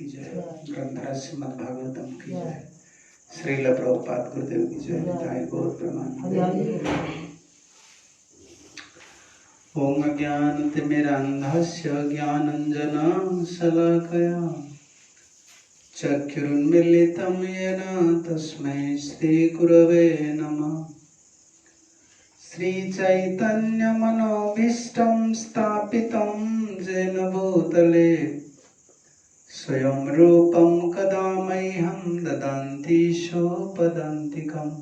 की जय, ग्रंथराज श्रीमद् भागवतम की जय, श्रील प्रभुपाद गुरुदेव की जय, निताय गौर प्रमाण। ओम अज्ञानतिमिरान्धस्य ज्ञानाञ्जनं शलाकया चक्षुरुन्मीलितं येन तस्मै श्रीगुरवे नमः। श्रीचैतन्यमनोभीष्टं स्थापितं येन भूतले स्वयं रूपं कदा मह्यं ददाति स्वपदान्तिकम्।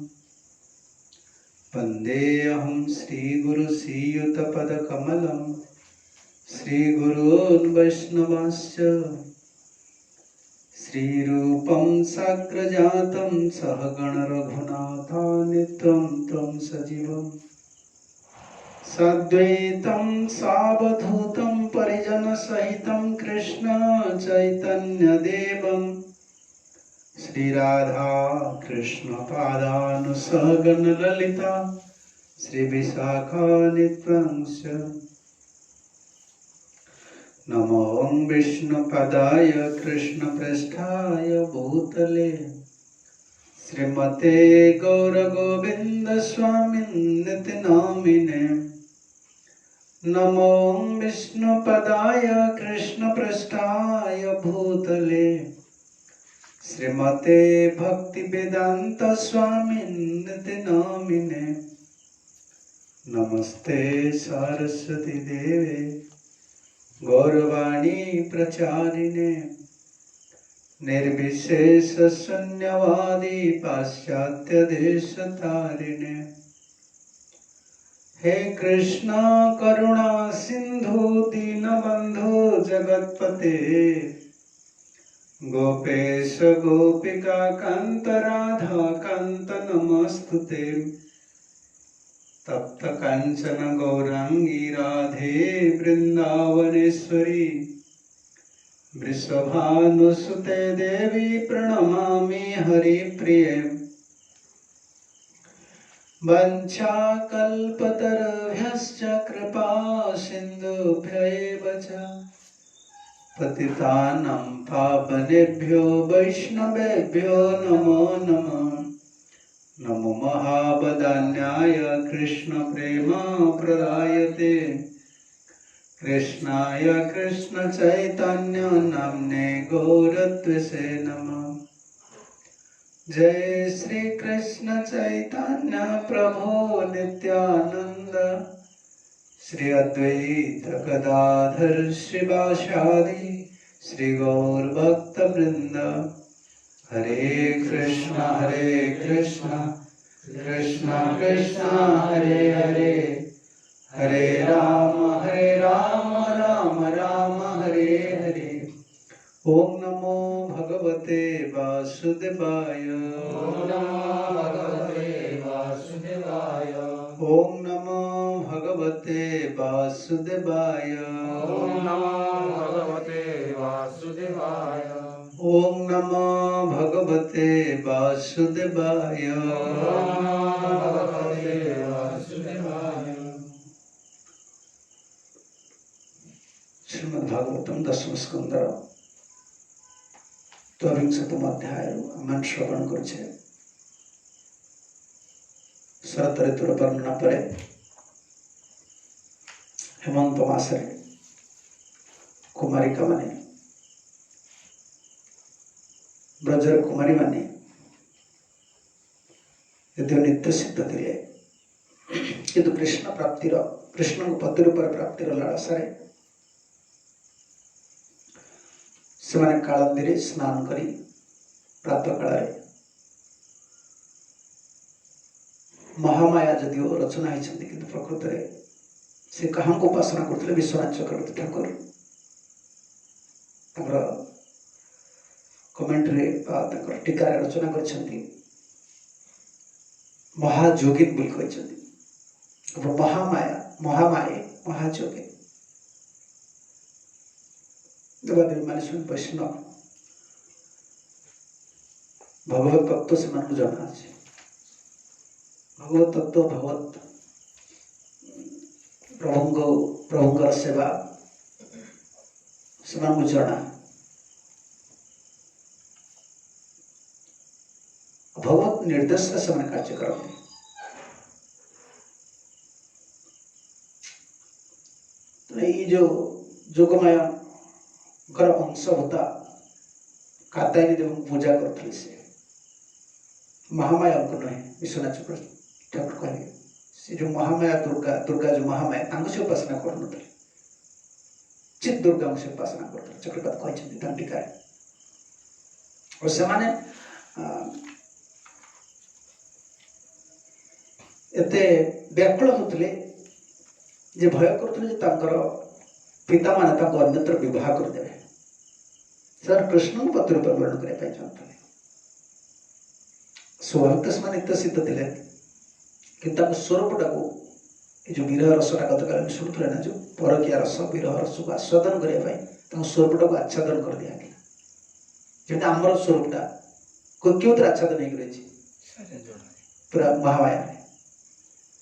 वन्देऽहं श्रीगुरुश्रीयुतपदकमलं श्रीगुरून् वैष्णवांश्च श्रीरूपं साग्रजातं सहगण रघुनाथान्वितं तं सजीवं साद्वैतं सावधूतं परिजनसहितं कृष्ण चैतन्यदेवं श्रीराधा कृष्ण पादानुसगण ललिता श्रीविशाखान्वितंश्च। नमो विष्णुपदाय कृष्णप्रेष्ठाय भूतले श्रीमते गौरगोविन्दस्वामिन्निति नामिने। नमो विष्णुपदाय कृष्णप्रेष्ठाय भूतले श्रीमते भक्तिवेदांत स्वामिन्निति नामिने। नमस्ते सरस्वती देवे गौरवाणी प्रचारिणे निर्विशेष शून्यवादी पाश्चात्य देशतारिणे। हे कृष्ण करुणा सिंधु दीनबंधु जगत्पते गोपेश गोपिका कांत राधा कांत नमस्तुते। तप्त कांचन गौरांगी राधे वृंदावनेश्वरी वृषभानुसुते देवी प्रणमामि हरिप्रिये। वंशाकल्पतरुभ्यश्च कृपा सिन्धुभ्यैव च पतितानां पावनेभ्यो वैष्णवेभ्यो नमो नमः। नमो महावदान्याय कृष्ण प्रेम प्रदायते कृष्णाय कृष्ण चैतन्य नाम्ने गौरत्वसे नमः। जय श्री कृष्ण चैतन्य प्रभु नित्यानंद श्री अद्वैत गदाधर श्रीवासादि श्री गौर भक्त वृंद। हरे कृष्णा कृष्णा कृष्णा हरे हरे हरे राम राम राम हरे हरे। ओम नमो भगवते वासुदेवाय। ओम नमो भगवते वासुदेवाय। ओम नमो भगवते वासुदेवाय। ओम नमो भगवते वासुदेवाय। ओम नमो भगवते वासुदेवाय। ओम नमो भगवते वासुदेवाय। श्रीमद् भागवतम 10 स्कंद 23 अध्याय आम श्रवण करुचे। शरत ऋतुर वर्णना पर हेमंत मासरे कुमारिका माने ब्रजर कुमारी माने यदि नित्य सिद्ध थे किंतु कृष्ण प्राप्तिर कृष्ण को पति रूप प्राप्तिर लालसा से माने कालंदी स्नान करी प्रातः काल महामाया जदिओ रचना होती किंतु प्रकृत में से कहाँ को उपासना करते विश्वनाथ चक्रवर्ती ठाकुर कमेंट्री टीकार रचना करछंती महाजोगिन बोल कहछंती महामाया महामाये महाजोगे देवादेवी माने स्वयं वैष्णव भगवत तत्व से मन जाना है। भगवत तत्व भगवत प्रभुंकर सेवा से जना भगवत निर्देश से कार्य करते। तो ये जो जोगमाया अंश होता कात्यायनी देव पूजा करते से महामाया को नहे विश्वनाथ ठाकुर कहले से जो महामाया दुर्गा जो महामाया से उपासना कर चित दुर्गा से उपासना करते चक्रपात कहते टीका और से माने एते व्याकुल होते जे भय करते पिता माने अन्यत्र विवाह करदे सर कृष्ण पति रूप वर्णन करने चाहते स्वाभाविक से इतना सिद्ध थे कि स्वरूपटा को जो विरह रसटा गतकाल शुणुले ना जो परकिया रस विरह रस को आस्वादन करने स्वरूपटा को आच्छादन कर दिया जमी आमर स्वरूपटा कोई क्यों आच्छादन हो पूरा महामाया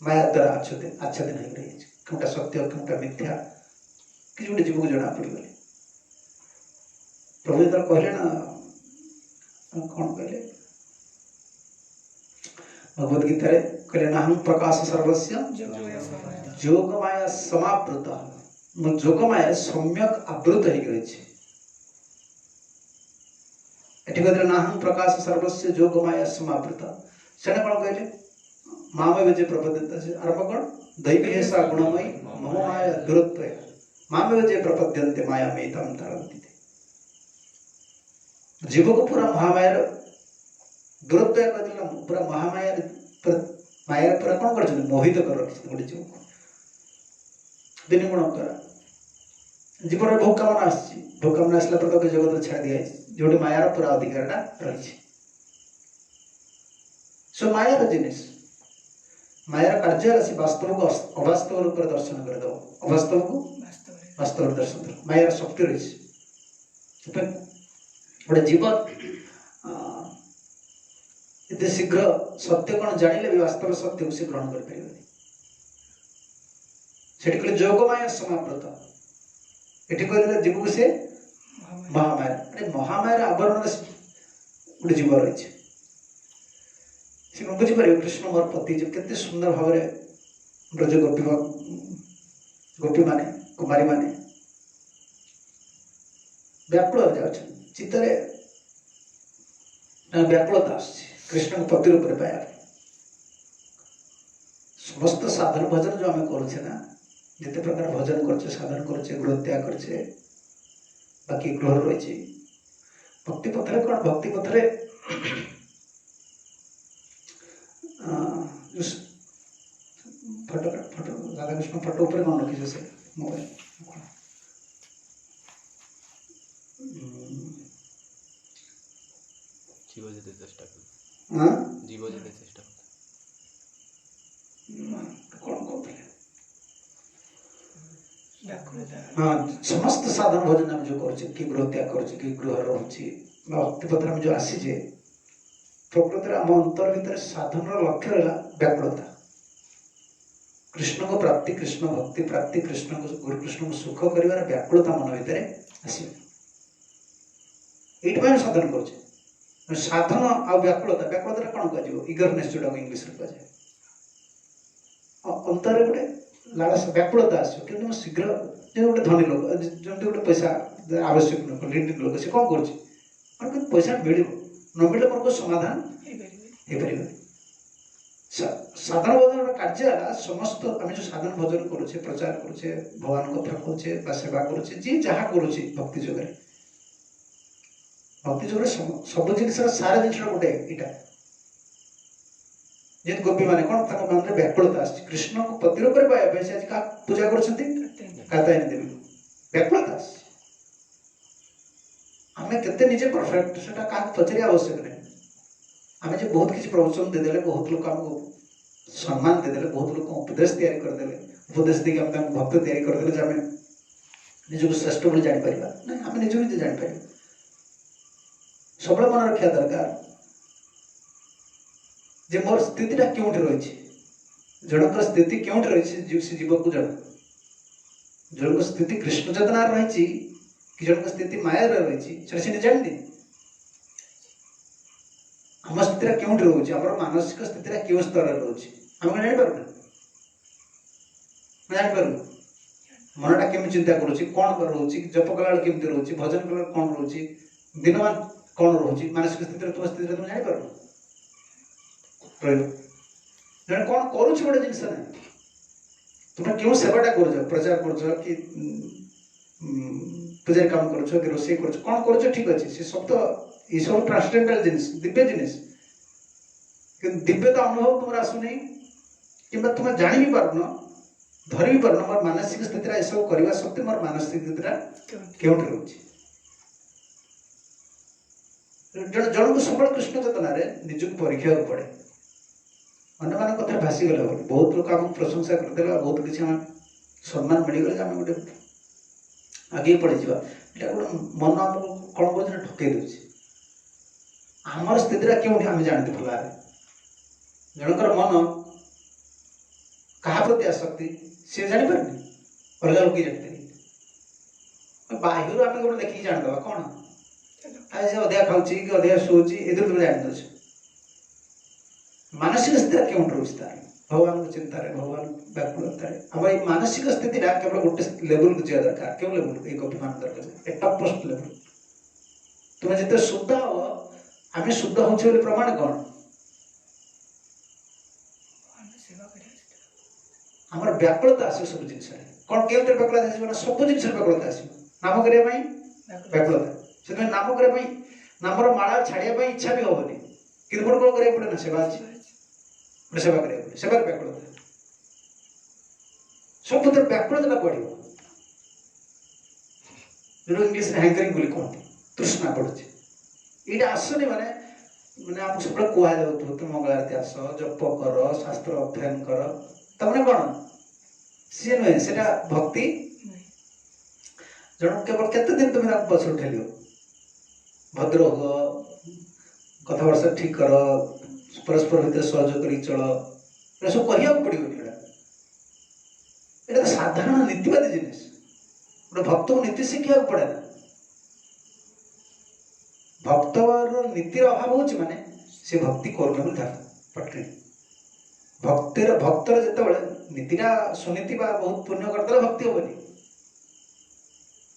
माया द्वारा आच्छादन हो रही क्योंटा सत्य क्योंटा मिथ्या कि गोटे जीव को जना पड़गले प्रभु जो कहले ना कौन कहले भगवद गीता कहले ना हम प्रकाश सर्वस्य जोगमाया समावृत मो जोगमाया सम्यक आवृत हो रही कहते ना हम प्रकाश सर्वस्य जोगमाया समावृत से कौन कहले मामेव जे प्रपद्यते आरंभ कौन दैवीसा गुणमयी मम माया दुरत्वया मामेव जे प्रपद्यन्ते माया में तम तरन्ति जीव को पूरा महामाया दूरत्व कहते पूरा महामाया माया पूरा कौन कर मोहित कर रखी गोटे जीव को दिन गुण द्वारा जीवन भोग कामना भोग कामना आसला पर जगत छाड़ दिया जो मायार पूरा अधिकार रही सो मायार जिनिस मायार कार्य राशि वास्तव को अवास्तव रूप दर्शन करदे अवास्तव को वास्तव दर्शन कर मायार शक्ति रही गोटे जीव इतने शीघ्र सत्य कौन जानिले भी वास्तव सत्य को से ग्रहण कर पारे कहले जोगमाया समावृत ये कहते जीव को से महामाया अरे महामायार आवरण गोटे जीव रही बुझीपर कृष्ण मोर पति जो केते सुंदर भाव ब्रज गोपी माने कुमारी माने व्याकुल हो चित्तरे व्याकुलता कृष्ण को पति रूप पाया समस्त साधन भजन जो आम करुचे ना जिते प्रकार भजन करछे साधन करछे गृह त्याग करछे बाकी गृह रही भक्ति पथरे कौन भक्ति पथरे फोटो राधा कृष्ण फोटो ऊपर कौन रखी से मोबाइल जीव जेते चेष्टा कौन कहते हाँ समस्त साधन भजन आम जो कर गृह त्याग कर गृह रही भक्ति पत्र आम जो आसीजे प्रकृत आम अंतर भीतर साधन लक्ष्य है व्याकुलता कृष्ण को प्राप्ति कृष्ण भक्ति प्राप्ति कृष्ण को गुरु कृष्ण को सुख कर व्याकुलता मन भीतर आस साधन कर साधन आ व्याकुलता व्याकुलता कौन कह इगरनेस जोटा इंग्लीश कह अंतर गोटे लालसा व्याकुलता आस कि शीघ्र जो गोटे धनी लोक जमी गोटे पैसा आवश्यक लोक से कौन कर पैसा मिल न मिले मोर को समाधान हो पार साधन भजन कार्य समस्त आम जो साधन भजन करुचे प्रचार करुचे भगवान कथा कहे सेवा करुचे जी जहाँ करुचे भक्ति जोगे सब जिन सारा जिन गोटे इटा जी गोपी मैंने कौन मन व्याकुलता कृष्ण को पति रूप पाया से आज क्या पूजा करतायनी देवी व्याकुलता आम के निजे परफेक्ट से पचार आवश्यक नहीं आम जो बहुत किसी प्रवचन देदेले बहुत लोग आमको सम्मान देदेले बहुत लोग उपदेश तैयारी करदेले उपदेश देके आम भक्त तैयारी करदेले आम निजक श्रेष्ठ बोली जापर ना आम निज निजे जापर सब मन रखा दरकार जे मोर स्थितिटा क्यों रही जनक स्थिति क्यों रही से जीव को जनक स्थिति कृष्ण चेतना रही कि जनक स्थिति माया रही से जानी आम स्थिति क्यों रोचे आम मानसिक स्थिति क्यों स्तर रोचे आम कौन जापर जापर मनटा केमी चिंता करुच्ची कौन रोचे जप कला केमती रोचे भजन कला कौन रोचे दिनमान कौन रोचे मानसिक स्थिति तुम स्थिति तुम जापर जन कौन करुच्छ गोटे जिनस ना तुम क्यों सेवाटा कर प्रचार कर कि पूजा काम कर रोसे कर कौन कर ठीक अच्छे सी सब तो ये सब ट्रांसडेंटाल जिनिस दिव्य जिनिस दिव्यता अनुभव तुम आसुनी कि तुम जानी भी पारन धरी भी पारन मोर मानसिक स्थिति ये सब करने सत्वे मोर मानसिक स्थिति क्यों रोचे जन को सब कृष्ण चेतना निजक परीक्षा पड़े अन्य मान कथा भासीगला बहुत लोग आम प्रशंसा करदे बहुत किसी सम्मान मिलगले आम गोटे आगे पड़ी जा गोटे मन आमको कौन कर ठकई दूसरी आमर स्थिति क्यों आम जानते भल जनकर मन क्या प्रति आसक्ति सी जापर अलग लोग जानते बाह्य आम गोटे देखिए जानीद कौन आज अधिका खाऊँ कि अधिका शोची ए तुम जानी दे मानसिक स्थिति क्यों रोचे तार भगवान को चिंतार भगवान व्याकुलतार आम ये मानसिक स्थिति केवल गोटे लेवल को जा दरकार क्यों लेवल एक अभिमान दरकार ए टॉपस्ट लेवल तुम जिते शुद्ध हम आम शुद्ध हो प्रमाण कौन आम व्याकुलता आस सब जिन कौन केवल व्याकुलता आस सब जिन व्याकुलता आस नाम करने व्याकुलता से नाम करने नामर माला छाड़िया इच्छा भी हेनी कि कौन करा पड़े ना सेवा अच्छी सेवा करा सेवा व्याकुलता सब व्याकुलता बढ़ जो इंग्लीश हैंकरिंग बोली कहते तृष्णा पड़ुचे ये आसनी माने माने आम सब कह तुम मंगल आरती आस जप कर शास्त्र अध्ययन कर तमने कौन सी नुहे से भक्ति जन केवल केते दिन तुम पछ उठेल भद्र हो कथबार्ता ठीक कर परस्पर भर सहयोग कर चल सब कह पड़ो ये साधारण नीतिवादी जिनिस गोटे भक्त को नीति शिखा पड़े ना भक्तर नीतिर अभाव हो माने से भक्ति करुना पटे भक्तिर भक्तर जो नीतिटा सुनीति बहुत पुण्य करदे भक्ति हेनी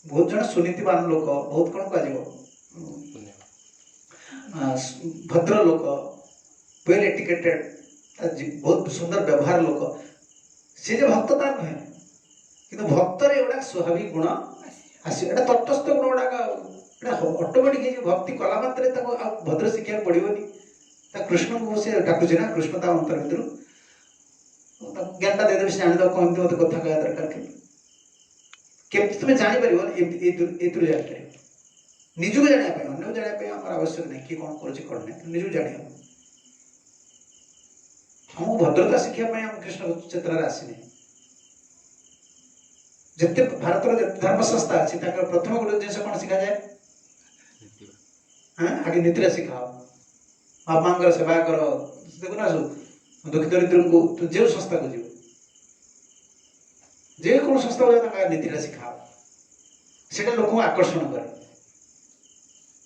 बहुत जन सुनीतिवान लोक बहुत कौन कह भद्र लोक वेल एटिकेटेड बहुत सुंदर व्यवहार लोक सी जो भक्त तार नुहे कि भक्तर एगुड़ा स्वाभाविक गुण आस तटस्थ गुण गुड़ाक ऑटोमेटिक भक्ति कला मात्रे भद्र शिक्षा पड़ोनी कृष्ण को से डाकुचे ना कृष्ण ता अंतर भर ज्ञानटा देदेव से जान कौन मत कथा कह दरकार केमती तुम जापर जापर निजक जाना अन्य जाना आम आवश्यक नहीं कि कौन कर निजक जान हमको भद्रता शिखापी आम कृष्ण चेतना आसनी जिते भारत धर्म संस्था अच्छी प्रथम गोटे जिन कौन शिखा जाए हाँ आगे नीति शिखाओ बाप माँ सेवा कर देखना सब दुखी दरिद्र को जो संस्था को जीव जेको संस्था को नीति शिखाओ से लोक आकर्षण करे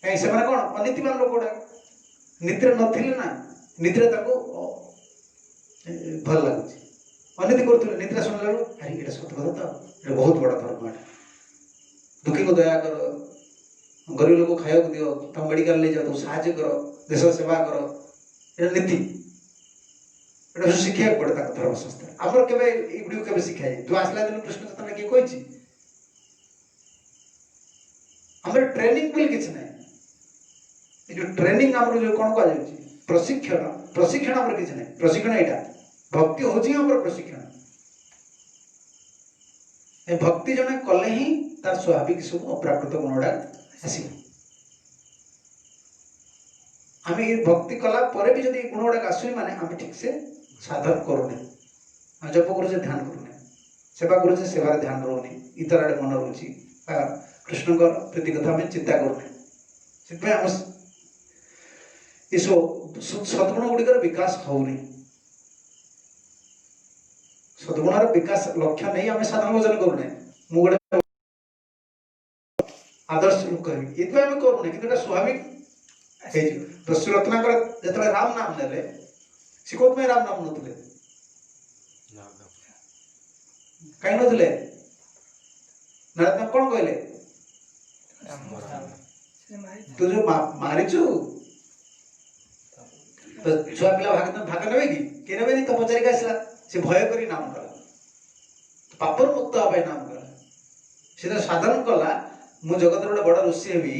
कहीं से कौन अनीतिमान लोक गुड़ा नीति नी ना नीति भल लगुच अनीति कर नीति शुणला अरे ये सत कथा तो ये बहुत बड़ा धर्म है दुखी को दया कर गरीब लोग खाया दियो तुम मेडिकल ले जाओ साहाଯ୍य कर देश सेवा कर ये नीति शिखा पड़े धर्म संस्था आम के शिखाए तू आसला दिन कृष्ण चेतना किए कही आम ट्रेनिंग बोली किसी ना जो ट्रेनिंग आम जो कौन कह प्रशिक्षण प्रशिक्षण आम किसी ना प्रशिक्षण यहाँ भक्ति हूँ प्रशिक्षण भक्ति जन कले ही तार स्वाभाविक सब अप्राकृत गुण गुड़ा आस आम ये भक्ति कला पर भी जब गुण गुड़ा आसू माने आम ठीक से साधन करूने जप करुचे ध्यान करूने सेवा करुचे सेवार ध्यान रोनी इतर आड़े मन रोची कृष्ण प्रीति कथा आम चिंता करूने से सद्गुण गुड़िकर विकास होनी सद्गुणार विकास लक्ष्य नहीं आम साधन भोजन करूने आदर्श लोक कह करूने कि स्वाभाविक ଦସ୍ୟୁ ରତ୍ନାକର ଯେତେବେଳେ ରାମ ନାମ ନେଲେ ସେ କୋଉଥିପାଇଁ ରାମ ନାମ ନଉଥିଲେ? କାହିଁ ନଉଥିଲେ? ନାରଦ କଣ କହିଲେ? ତୁ ଯୋଉ ମାରିଛୁ ଛୁଆ ପିଲା ଭାଗ ନେବେ କି? କିଏ ନେବେନି? ତ ପଚାରିକି ଆସିଲା। ସେ ଭୟ କରି ନାମ କଲା, ପାପରୁ ମୁକ୍ତ ହବା ପାଇଁ ନାମ କଲା। ସେ ତ ସାଧନ କଲା, ମୁଁ ଜଗତର ଗୋଟେ ବଡ ଋଷି ହେବି,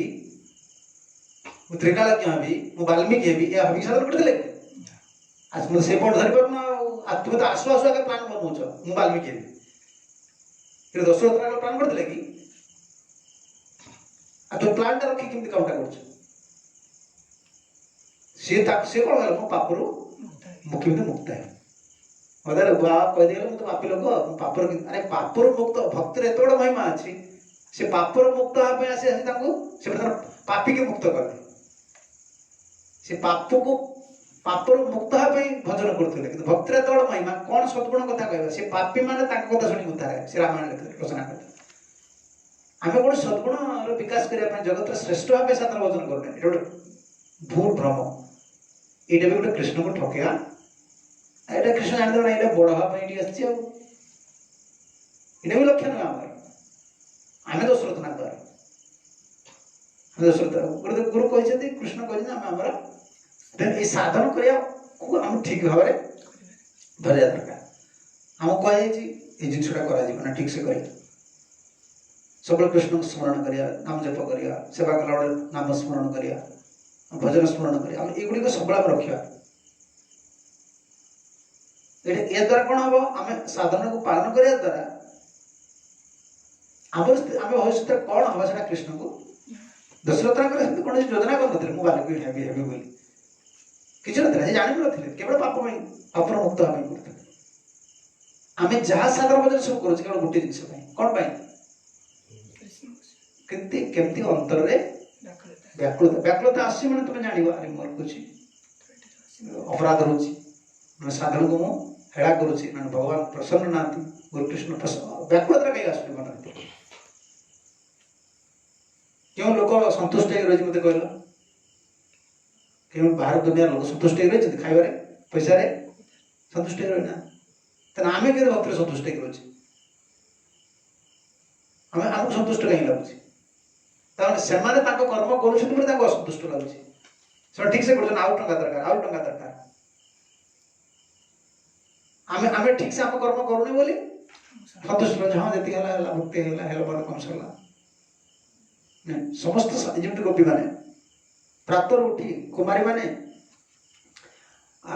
ମୁଁ ତ୍ରିକାଳଜ୍ଞ ହେବି, ମୁଁ ବାଲ୍ମୀକି ହେବି, ଏହା ଭାବିକି ସାଧନ କରିଥିଲେ। ମୁଁ ସେ ପଟ ଧରିପାରୁନ ଆଉ ତୁମେ ତ ଆସୁ ଆସୁ ଆଗେ ପ୍ଲାନ୍ ବନଉଛ, ମୁଁ ବାଲ୍ମୀକି ହେବି। କିନ୍ତୁ ଦଶରଥ ପ୍ଲାନ୍ କରିଥିଲେ କି? ଆଉ ତୁ ପ୍ଲାନ୍ ଟା ରଖି କେମିତି କାମଟା କରୁଛୁ? ସେ କଣ କଲା? ମୋ ପାପରୁ ମୁଁ କେମିତି ମୁକ୍ତ ହେବି। ମତେ କହିଦେଲେ ମୁଁ ତ ପାପୀ ଲୋକ, ମୁଁ ପାପର ଆରେ ପାପରୁ ମୁକ୍ତ ଭକ୍ତିର ଏତେ ବଡ ମହିମା ଅଛି। ସେ ପାପରୁ ମୁକ୍ତ ହେବା ପାଇଁ ଆସି ତାଙ୍କୁ ସେ ପାପୀକି ମୁକ୍ତ କଲେ। ସେ ପାପରୁ ମୁକ୍ତ ହେବା ପାଇଁ ଭଜନ କରୁଥିଲେ। କିନ୍ତୁ ଭକ୍ତିର ଏତେ ବଡ ମହିମା, କଣ ସଦ୍ଗୁଣ କଥା କହିବା? ସେ ପାପୀ ମାନେ ତାଙ୍କ କଥା ଶୁଣି ଉଦ୍ଧାର ହେବେ। ସେ ରାମାୟଣ ରଚନା କଲେ। ଆମେ ଗୋଟେ ସଦ୍ଗୁଣର ବିକାଶ କରିବା ପାଇଁ ଜଗତର ଶ୍ରେଷ୍ଠ ଭାବେ ସାଧନ ଭଜନ କରୁନେ, ଏଇଟା ଗୋଟେ ଭୁଲ ଭ୍ରମ। ଏଇଟା ବି ଗୋଟେ କୃଷ୍ଣକୁ ଠକିବା। ଏଇଟା କୃଷ୍ଣ ଜାଣିଦେବ ନା, ଏଇଟା ବଡ ହବା ପାଇଁ ଏଠି ଆସିଛି। ଆଉ ଏଇଟା ବି ଲକ୍ଷ୍ୟ ନୁହେଁ ଆମର। ଆମେ ଦଶରଥ ନା କର, ଦଶରଥ ଗୁରୁ କହିଛନ୍ତି, କୃଷ୍ଣ କହିଛନ୍ତି ଆମେ ଆମର ଏଇ ସାଧନ କରିବାକୁ ଆମେ ଠିକ ଭାବରେ ଧରିବା ଦରକାର। ଆମକୁ କୁହାଯାଇଛି ଏଇ ଜିନିଷଟା କରାଯିବ ନା, ଠିକ ସେ କରିବା। ସବୁବେଳେ କୃଷ୍ଣଙ୍କୁ ସ୍ମରଣ କରିବା, ନାମ ଜପ କରିବା, ସେବା କଲାବେଳେ ନାମ ସ୍ମରଣ କରିବା, ଭଜନ ସ୍ମରଣ କରିବା। ଆମେ ଏଗୁଡିକ ସବୁବେଳେ ଆମେ ରଖିବା। ଏ ଦ୍ୱାରା କଣ ହବ? ଆମେ ସାଧନକୁ ପାଳନ କରିବା ଦ୍ୱାରା ଆମେ ଭବିଷ୍ୟତରେ କଣ ହବ ସେଟା କୃଷ୍ଣଙ୍କୁ ଦଶରଥଙ୍କର ସେମିତି କୌଣସି ଯୋଜନା କରିନଥିଲେ। ମୁଁ ବାଲ୍ମୀକି ହେବି ବୋଲି କିଛି ନଥିଲା। ସେ ଜାଣି ନଥିଲେ, କେବଳ ପାପ ପାଇଁ, ପାପର ମୁକ୍ତ ହେବା ପାଇଁ କରୁଥିଲେ। ଆମେ ଯାହା ସାଧନ ଭଜନ ସବୁ କରୁଛେ କେବଳ ଗୋଟେ ଜିନିଷ ପାଇଁ। କଣ ପାଇଁ? କେମିତି ଅନ୍ତରରେ ବ୍ୟାକୁଳତା ଆସୁଛି। ମାନେ ତମେ ଜାଣିବ, ଆରେ ମୋର କିଛି ଅପରାଧ ରହୁଛି, ମାନେ ସାଧନକୁ ମୁଁ ହେଳା କରୁଛି, ମାନେ ଭଗବାନ ପ୍ରସନ୍ନ ନାହାନ୍ତି, ଗୁରୁକୃଷ୍ଣ ପ୍ରସନ୍ନ। ବ୍ୟାକୁଳତା କାହିଁ ଆସୁଛି ମନରେ? କେଉଁ ଲୋକ ସନ୍ତୁଷ୍ଟ ହେଇକି ରହିଛି ମତେ କହିଲ? କେଉଁ ବାହାର ଦୁନିଆର ଲୋକ ସନ୍ତୁଷ୍ଟ ହେଇକି ରହିଛନ୍ତି? ଖାଇବାରେ, ପଇସାରେ ସନ୍ତୁଷ୍ଟ ହେଇକି ରହିନା। ତାହେଲେ ଆମେ କେମିତି ଭକ୍ତିରେ ସନ୍ତୁଷ୍ଟ ହେଇକି ରହୁଛେ? ଆମକୁ ସନ୍ତୁଷ୍ଟ କାହିଁ ଲାଗୁଛି? ତାମାନେ ସେମାନେ ତାଙ୍କ କର୍ମ କରୁଛନ୍ତି ବୋଲି ତାଙ୍କୁ ଅସନ୍ତୁଷ୍ଟ ଲାଗୁଛି। ସେମାନେ ଠିକ ସେ କରୁଛନ୍ତି, ଆଉ ଟଙ୍କା ଦରକାର, ଆଉ ଟଙ୍କା ଦରକାର। ଆମେ ଠିକ ସେ ଆମ କର୍ମ କରୁନେ ବୋଲି ସନ୍ତୁଷ୍ଟ ଲାଗୁଛି। ହଁ, ଯେତିକି ହେଲା ଭକ୍ତି ହେଲା, ହେଲା ବଡ କମ ସରିଲା। ସମସ୍ତ ଯେମିତି ଗୋପୀ ମାନେ ପ୍ରାତରୁ ଉଠି, କୁମାରୀ ମାନେ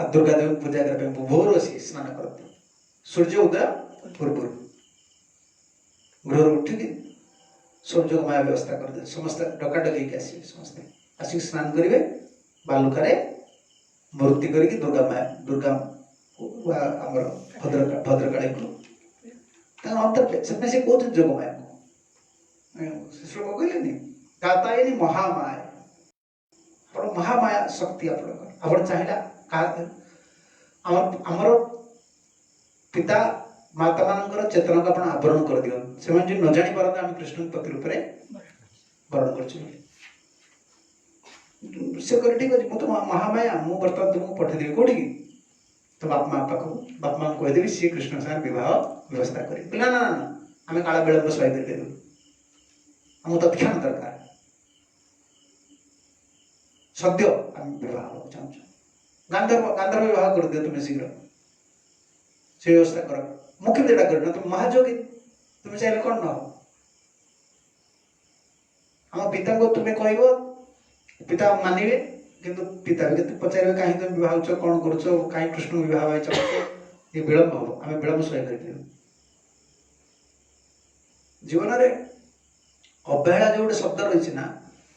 ଦୁର୍ଗା ଦେବୀ ପୂଜା କରିବା ପାଇଁ ଭୋରୁ ଆସି ସ୍ନାନ କରନ୍ତି। ସୂର୍ଯ୍ୟ ଉଦୟ ପୂର୍ବରୁ ଗୃହରୁ ଉଠିକି ସୂର୍ଯ୍ୟମାୟା ବ୍ୟବସ୍ଥା କରିଦେବେ। ସମସ୍ତେ ଡକାଡକି ହେଇକି ଆସିବେ। ସମସ୍ତେ ଆସିକି ସ୍ନାନ କରିବେ। ବାଲୁକାରେ ମୂର୍ତ୍ତି କରିକି ଦୁର୍ଗା ଆମର ଭଦ୍ରକାଳୀକୁ ତାଙ୍କ ଅନ୍ତର୍ପ। ସେଥିପାଇଁ ସେ କହୁଛନ୍ତି ଯୋଗମାୟାକୁ। ସେ ଶ୍ଲୋକ କହିଲେନି, କାତାୟିନୀ ମହାମାୟା। ଆପଣ ମହାମାୟା ଶକ୍ତି ଆପଣଙ୍କର। ଆପଣ ଚାହିଁଲା ଆମର ପିତା ମାତା ମାନଙ୍କର ଚେତନାକୁ ଆପଣ ଆବରଣ କରିଦିଅନ୍ତୁ। ସେମାନେ ଯଦି ନ ଜାଣିପାରନ୍ତି ଆମେ କୃଷ୍ଣଙ୍କ ପ୍ରତି ରୂପରେ ବରଣ କରୁଛୁ ବୋଲି। ସେ କହିଲେ ଠିକ ଅଛି, ମୁଁ ତ ମହାମାୟା, ମୁଁ ବର୍ତ୍ତମାନ ତୁମକୁ ପଠେଇଦେବି କୋଉଠିକି? ତ ବାପା ମା ପାଖକୁ। ବାପା ମାଙ୍କୁ କହିଦେବି ସିଏ କୃଷ୍ଣ ସାଙ୍ଗରେ ବିବାହ ବ୍ୟବସ୍ଥା କରିବେ। ନା ନା ନା, ଆମେ କାଳ ବିଳମ୍ବ ସହିପାରିବୁ, ଆମକୁ ତତ୍କ୍ଷଣ ଦରକାର, ସଦ୍ୟ ଆମେ ବିବାହ ହେବାକୁ ଚାହୁଁଛୁ। ଗାନ୍ଧର୍ବ ବିବାହ କରିଦିଅ ତୁମେ ଶୀଘ୍ର, ସେ ବ୍ୟବସ୍ଥା କର। ମୁଁ କେମିତି ଏଟା କରିବି? ନା ତୁମେ ମହାଯୋଗୀ, ତୁମେ ଚାହିଁଲେ କଣ ନ ହବ? ଆମ ପିତାଙ୍କୁ ତୁମେ କହିବ, ପିତା ମାନିବେ। କିନ୍ତୁ ପିତା ବି କେତେ ପଚାରିବେ, କାହିଁକି ତୁମେ ବିବାହ ହେଉଛ, କଣ କରୁଛ, କାହିଁକି କୃଷ୍ଣଙ୍କୁ ବିବାହ ପାଇଁ ଚାହୁଁଛ? ଏ ବିଳମ୍ବ ହବ, ଆମେ ବିଳମ୍ବ ସହିପାରିବୁ। ଜୀବନରେ ଅବହେଳା ଯୋଉ ଗୋଟେ ଶବ୍ଦ ରହିଛି ନା,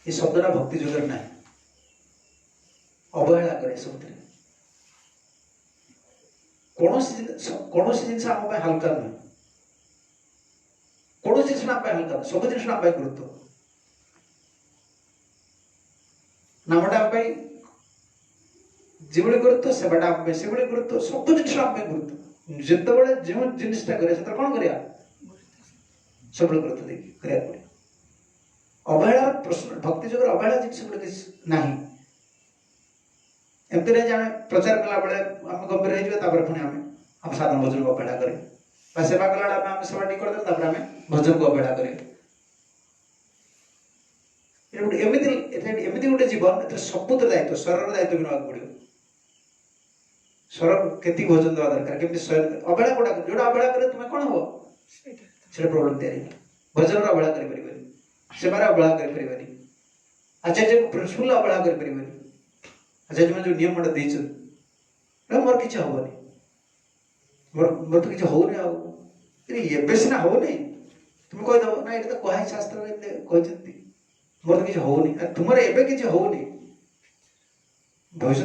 ଏ ଶବ୍ଦଟା ଭକ୍ତି ଯୁଗରେ ନାହିଁ। ଅବହେଳା କରେ ସବୁଥିରେ। କୌଣସି ଜିନିଷ ଆମ ପାଇଁ ହାଲକା ନୁହେଁ। କୌଣସି ଜିନିଷ ଆମ ପାଇଁ ହାଲକା ନୁହେଁ, ସବୁ ଜିନିଷ ଆମ ପାଇଁ ଗୁରୁତ୍ୱ। ନାମଟା ଆମ ପାଇଁ ଯେଭଳି ଗୁରୁତ୍ୱ, ସେବାଟା ଆମ ପାଇଁ ସେଭଳି ଗୁରୁତ୍ୱ, ସବୁ ଜିନିଷ ଆମ ପାଇଁ ଗୁରୁତ୍ୱ। ଯେତେବେଳେ ଯେଉଁ ଜିନିଷଟା କରିବା ସେତେବେଳେ କଣ କରିବା? ସବୁବେଳେ ଗୁରୁତ୍ୱ ଦେଇକି କରିବାକୁ ପଡ଼ିବ। ଅବହେଳା ପ୍ରଶ୍ନ, ଭକ୍ତି ଯୁଗରେ ଅବହେଳା ଜିନିଷ ଗୋଟେ କିଛି ନାହିଁ। एमती नहीं आम प्रचार कला बेले आम गंभीर हो पुणी आम साधारण भोजन को अवहेला करें सेवा कला आम सेवा टी करदे आम भोजन को अवहेला करें एमती गोटे जीवन सबुत दायित्व शरीर दायित्व भी नाक पड़ो शरीर के भोजन देवा दरकार केमती अवहेला गुड़ा जोटा अवहेला करे तुम्हें कौन हम से प्रोब्लेम तैयारी भोजन अवहेला कर सेवार अवहेला कर आचार्य प्रिंसिपल अवहेला कर आचार्य मैंने जो नियम देते मोर किसी हेनी मोर तो किसी होने सीना होनी तुम कहीदेव ना ये तो कहे शास्त्र कहते मोर तो किसी होनी तुम एवं किसी होनी भविष्य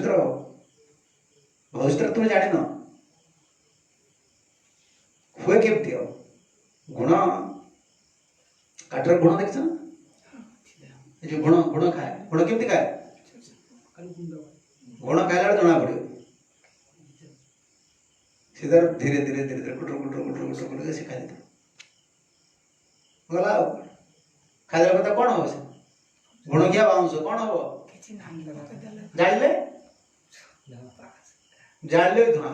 तुम जान हुए केमती गुण काठर गुण देखी ना जो गुण गुण खाए गुण केमती खाए गुण खाइला जना पड़ो सीधा धीरे धीरे धीरे धीरे कुटर कुटर कुटर कुटर कुटर से खाई गला खाइला पता कौन हम से गुण क्या बाउंस कौन हम जान धुआ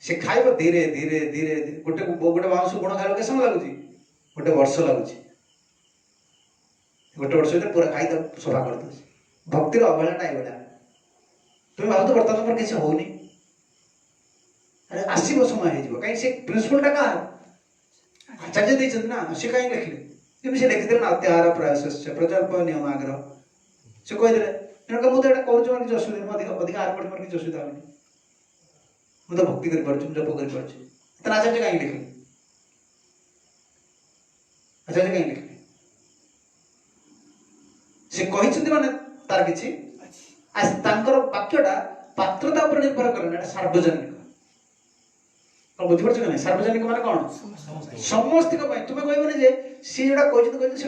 से खाइब धीरे धीरे धीरे गोटे गोटे बाउंस गुण खाइब के समय लगुच गोटे वर्ष लगुच गोटे वर्ष पूरा खाई सफा कर दे भक्तिर अवहेला ना ये तुम भाव बर्तमान तुम किसी होनी अरे आसव समय हो कहीं से प्रिंसिपलटा क्या आचार्य देते ना सी कहीं लिखिले से लिखिदे ना त्यार प्रयास प्रकल्प नियम आग्रह से कहीदे मुझे तो यहाँ कर किसी असुविधा अधिक आर पड़े मोर किसी असुविधा होनी मुझे भक्ति कर जप कर आचार्य कहीं लिखिले आचार्य कहीं लिखिले से कहते माने तार किसी वाक्यटा पात्रता पर निर्भर करे सार्वजनिक बुझीपार कि नहीं सार्वजनिक माने कौन समस्त तुम्हें कहबनी जे सी जोटा कहते से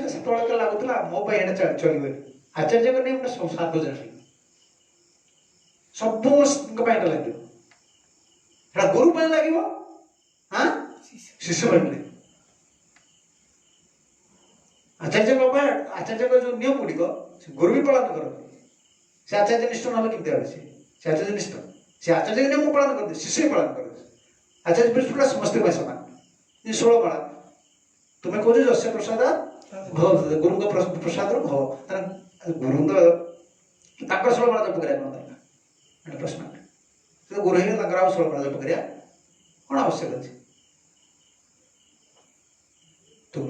लगुला मो चलिए आचार्य नियम सार्वजनिक सब लगे गुरु लगे हाँ शिष्य लगे आचार्य जो नियम गुड़िक गुरु भी पालन करते से आचार्य निष्ठ ना केमती भाई से आचार्य निष्ठ से आचार्य नियम पालन करते शिष्य भी पालन करते आचार्य प्रिंसिपल समस्त सामान 16 माला तुम्हें कहो जस्य प्रसाद गुरु प्रसाद भव गुरु 16 माला जप कर प्रश्न गुरु ही 16 माला जप कर कौन आवश्यक अच्छे तुम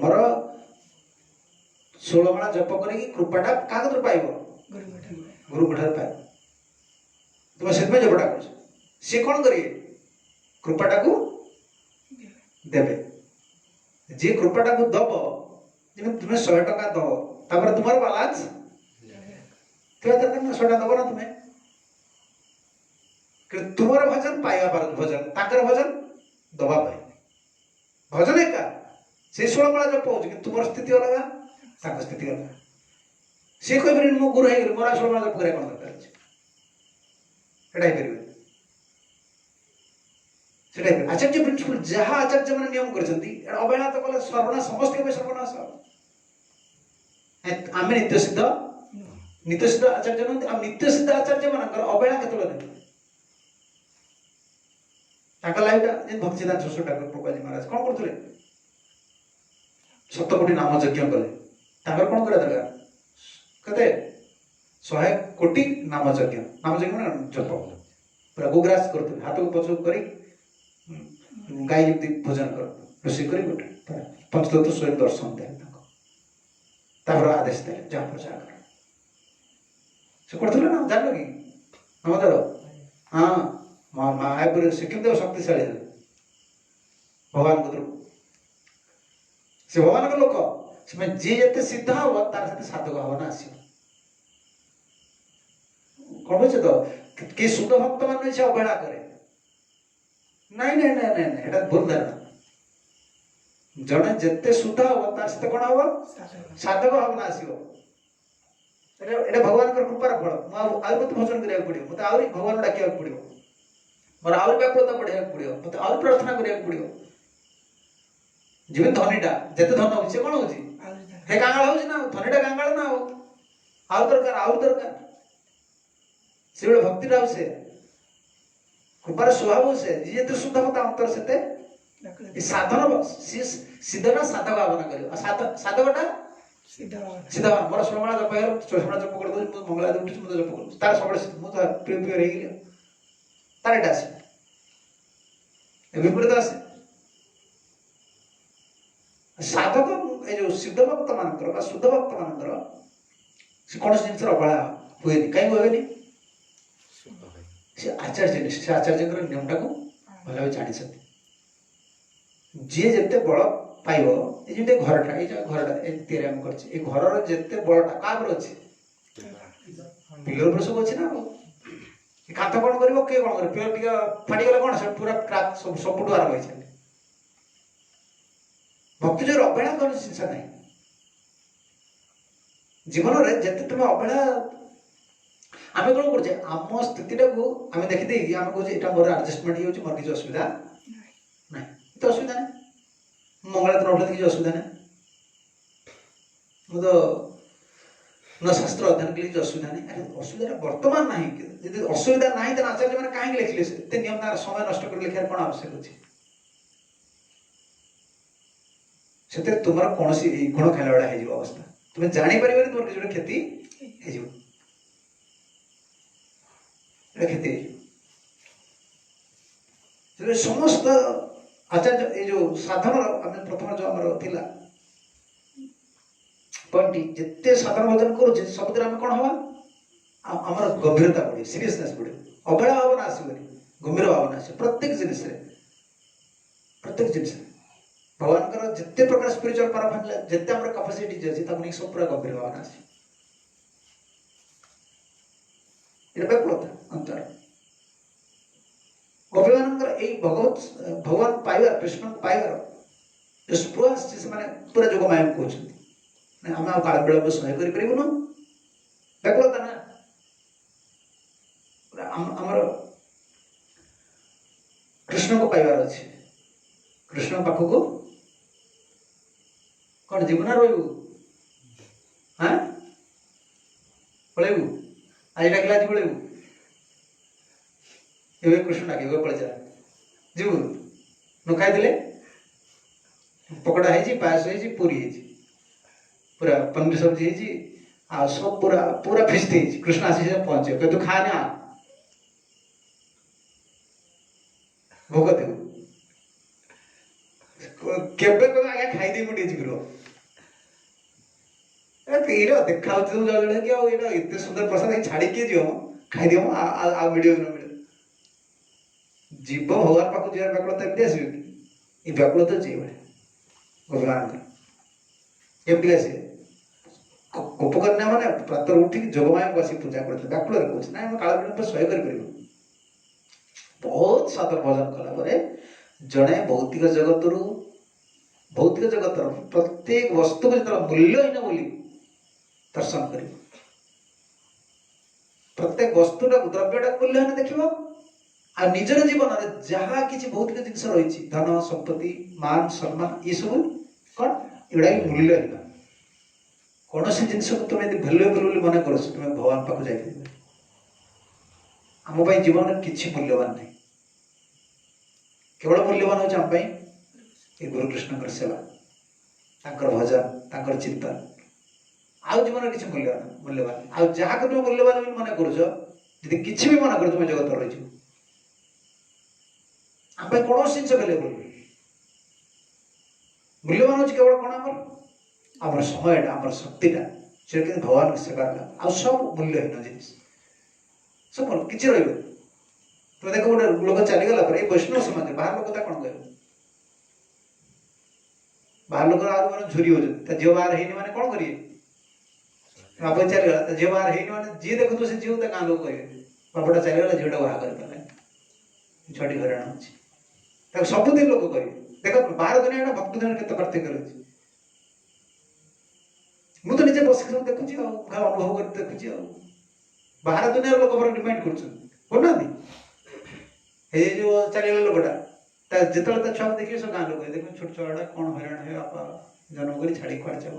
16 माला जप कर कृपाटा क्या पाइब गुरु ठार पाइब तुम से जपटा कर सी कौन करेंगे कृपाटा को देवे जी कृपाटा को दब तुम्हें 100 टका दब तापर तुम बालांस दरकार ना 100 दब ना तुम्हें तुम भजन पाइबा भजन ताकर भजन दबा भजन एका से 16 माला जप हो तुम स्थिति अलग स्थिति अलग सी कह मो गुरु है मोर 16 माला जप कौन दरकार आचार्य प्रिंसिपल जहाँ आचार्य मैंने नियम कर अवहेला तो कले सर्वनाश समस्त सर्वनाश आम नित्य सिद्ध आचार्य नुहति नित्य सिद्ध आचार्य मान अवहेला के लाइफ भक्तिदान शोष ठाकुर प्रभुजी महाराज कौन करते 7 कोटी नाम यज्ञ कले कौन करा दरकार कहते 100 कोटी नाम यज्ञ मैंने जप पूरा गोग्रास करते हाथ को पछू कर गाई जमी भोजन कर रोषे कर गोटे पंचतत्व स्वयं दर्शन दे आदेश दे जा प्रचार कर से करते ना जान कि नमदर हाँ मायापुर से केमती शक्तिशाली भगवान को से भगवान लोक जी जिते सिद्ध हम तार से साधक भावना आस कौन बुझे तो किए शुद्ध भक्त मान से अवहेला करे नहीं नहीं नहीं नहीं नहीं एटा भूल धारणा जड़े जिते शुद्ध हम तार से कौन हम साधक भावना आसो एटा भगवान कृपार फल आहुरी मत भजन करा पड़ो मत आहरी भगवान डाक पड़ो मोर आहरी व्याकुलता बढ़ाया पड़ो मत आहरी प्रार्थना करा पड़ो जी धनीटा जिते धन हो कौन हो गांगाल हो धनीटा गांगाल ना आउ दरकार से भक्ति से कृपार स्वभाव से जी शुद्ध हम अंतर से साधन सिद्धटा साधक भावना कर साधकटा सीधा मोर श्रमणा जप है श्रमणा जप कर दो मंगला उठी मत जप कर तार सब मु प्रिपेयर हे गेल तार एटा से विपरीत आसे साधक ए जो सिद्ध भक्त मानकर बा शुद्ध भक्त मानकर से कौन जिनस अवहेला हुए कहीं हुए से आचार्य नियमटा को भल भाव जानी जी जिते बल पाइब ये घरटा ये घरटा तैयारी कर घर जिते बलटा क्या अच्छे पिलर सब अच्छे ना कांथ कौन कर किए कौन कर पिलर टे फाटीगला कौन सब पूरा क्राक सबुठ आरंभ हो चले भक्ति जो अवहेला कौन जिनस ना जीवन में जिते तुम अवहेला आम कौन कर आम स्थित आम देखीदे आम कहे यहाँ मोर आडजस्टमेंट हो मोर किसी असुविधा ना तो असुविधा ना मंगला तो नौट किसी असुविधा ना मुझे न शास्त्र अध्ययन के लिए असुविधा नहीं अरे असुविधा बर्तमान ना यदि असुविधा ना तो आचार्य मैंने कहीं लिखिले नियम तार समय नष्ट कर लिखार कौन आवश्यक अच्छे से तुम कौन गुण खाला भाया हो अवस्था तुम्हें जापर तुम किसी गोटे क्षति क्षति समस्त आचार्य ये जो साधन प्रथम जो आम थिला पॉइंट जिते साधन भजन करुचे सब आम कौन हवा आमर गंभीरता बढ़े सीरियसनेस बढ़े अवहेला भावना आसबनी गंभीर भावना आस प्रत्येक जिनिस भगवान जिते प्रकार स्पिरिचुअल पावर जिते आम कैपेसिटी अच्छी सब पूरा गंभीर भावना आस व्याकुलता अंतर गोपी मान भगवान पाइबार कृष्ण पाइबार जो स्पृह से पूरा जोग माया कहते आम काल विलंब सह्य करूँ व्याकुलता ना आमर कृष्ण को पाइबार अच्छे कृष्ण पाखक कौन जीवन रही हाँ पलैबू आज डाकिला आज पलैबू ये कृष्ण डाके पड़े चला जीव न खाई पकड़ा है पायस है पूरी है पूरा पनीर सब्जी है आ सब पूरा पूरा फिस्ट है कृष्ण आसी पहुंचे कह तू खाने आ भोग देव केबे कह आगे खाईदे मुझे जीव देखा जड़े कि एत सुंदर प्रसाद छाड़ी किए जी खाईदे आ मिले न मिले जीव भगवान पाक जीवन व्याकुलता एमती आस व्याकुलता जी भगवान केमती आसे गोपकन्या मैंने प्रातः उठिक जोगमाया को आस पूजा करते व्याकुल कहे ना काल विलंब सह्य कर बहुत साधन भजन कला जड़े भौतिक जगत भौतिक जगत प्रत्येक वस्तु को जो मूल्यहीन बोली दर्शन कर प्रत्येक वस्तुटा द्रव्यटा मूल्यहीन देखिए आ निजर जीवन में जहाँ किसी भौतिक जिनस रही धन संपत्ति मान सम्मान ये सब कौन एड़ा मूल्यहीन कौन सी जिनस को तुम भैल्युएबल बोली मन कर तुम्हें भगवान पाक जाइए आम जीवन में किसी मूल्यवान नहीं केवल मूल्यवान हो गुरुकृष्ण सेवा भजन चिंतन आउ जीवन किसी मूल्यवान आउ जहाँ तुम मूल्यवान मन कर किसी भी मन कर तुम जगत रही आम कौन जिन भैल्युएबल मूल्यवान हो केवल कौन आमर समयटा आमर शक्तिटा से भगवान सेवा आ सब मूल्यहीन जिन सब किसी रही तुम देख गोटे लोक चलीगला वैष्णव समाज बाहर लोक कौन कह बाहर लोग मैंने झुरी हो झील बाहर है मैंने कौन करिए बाप चलीगला झील बाहर है मैंने जी देखु से झील गाँ लोग कहे बापटा चलीगला झील बाहर कर छुटी हईराण हो सबुदिन लोग कहे देख बाहर दुनिया भक्त दुनिया के पार्थक्य रही मुझे निजे बस देखुची अनुभव कर देखुची बाहर दुनिया लोक डिमांड करना जो चलीगला लोकटा जिते छुआ देखिए सब गाँ लोग देख छोट छुआ कौन हईराण है बापा जन्म कर छाड़ी कड़े चल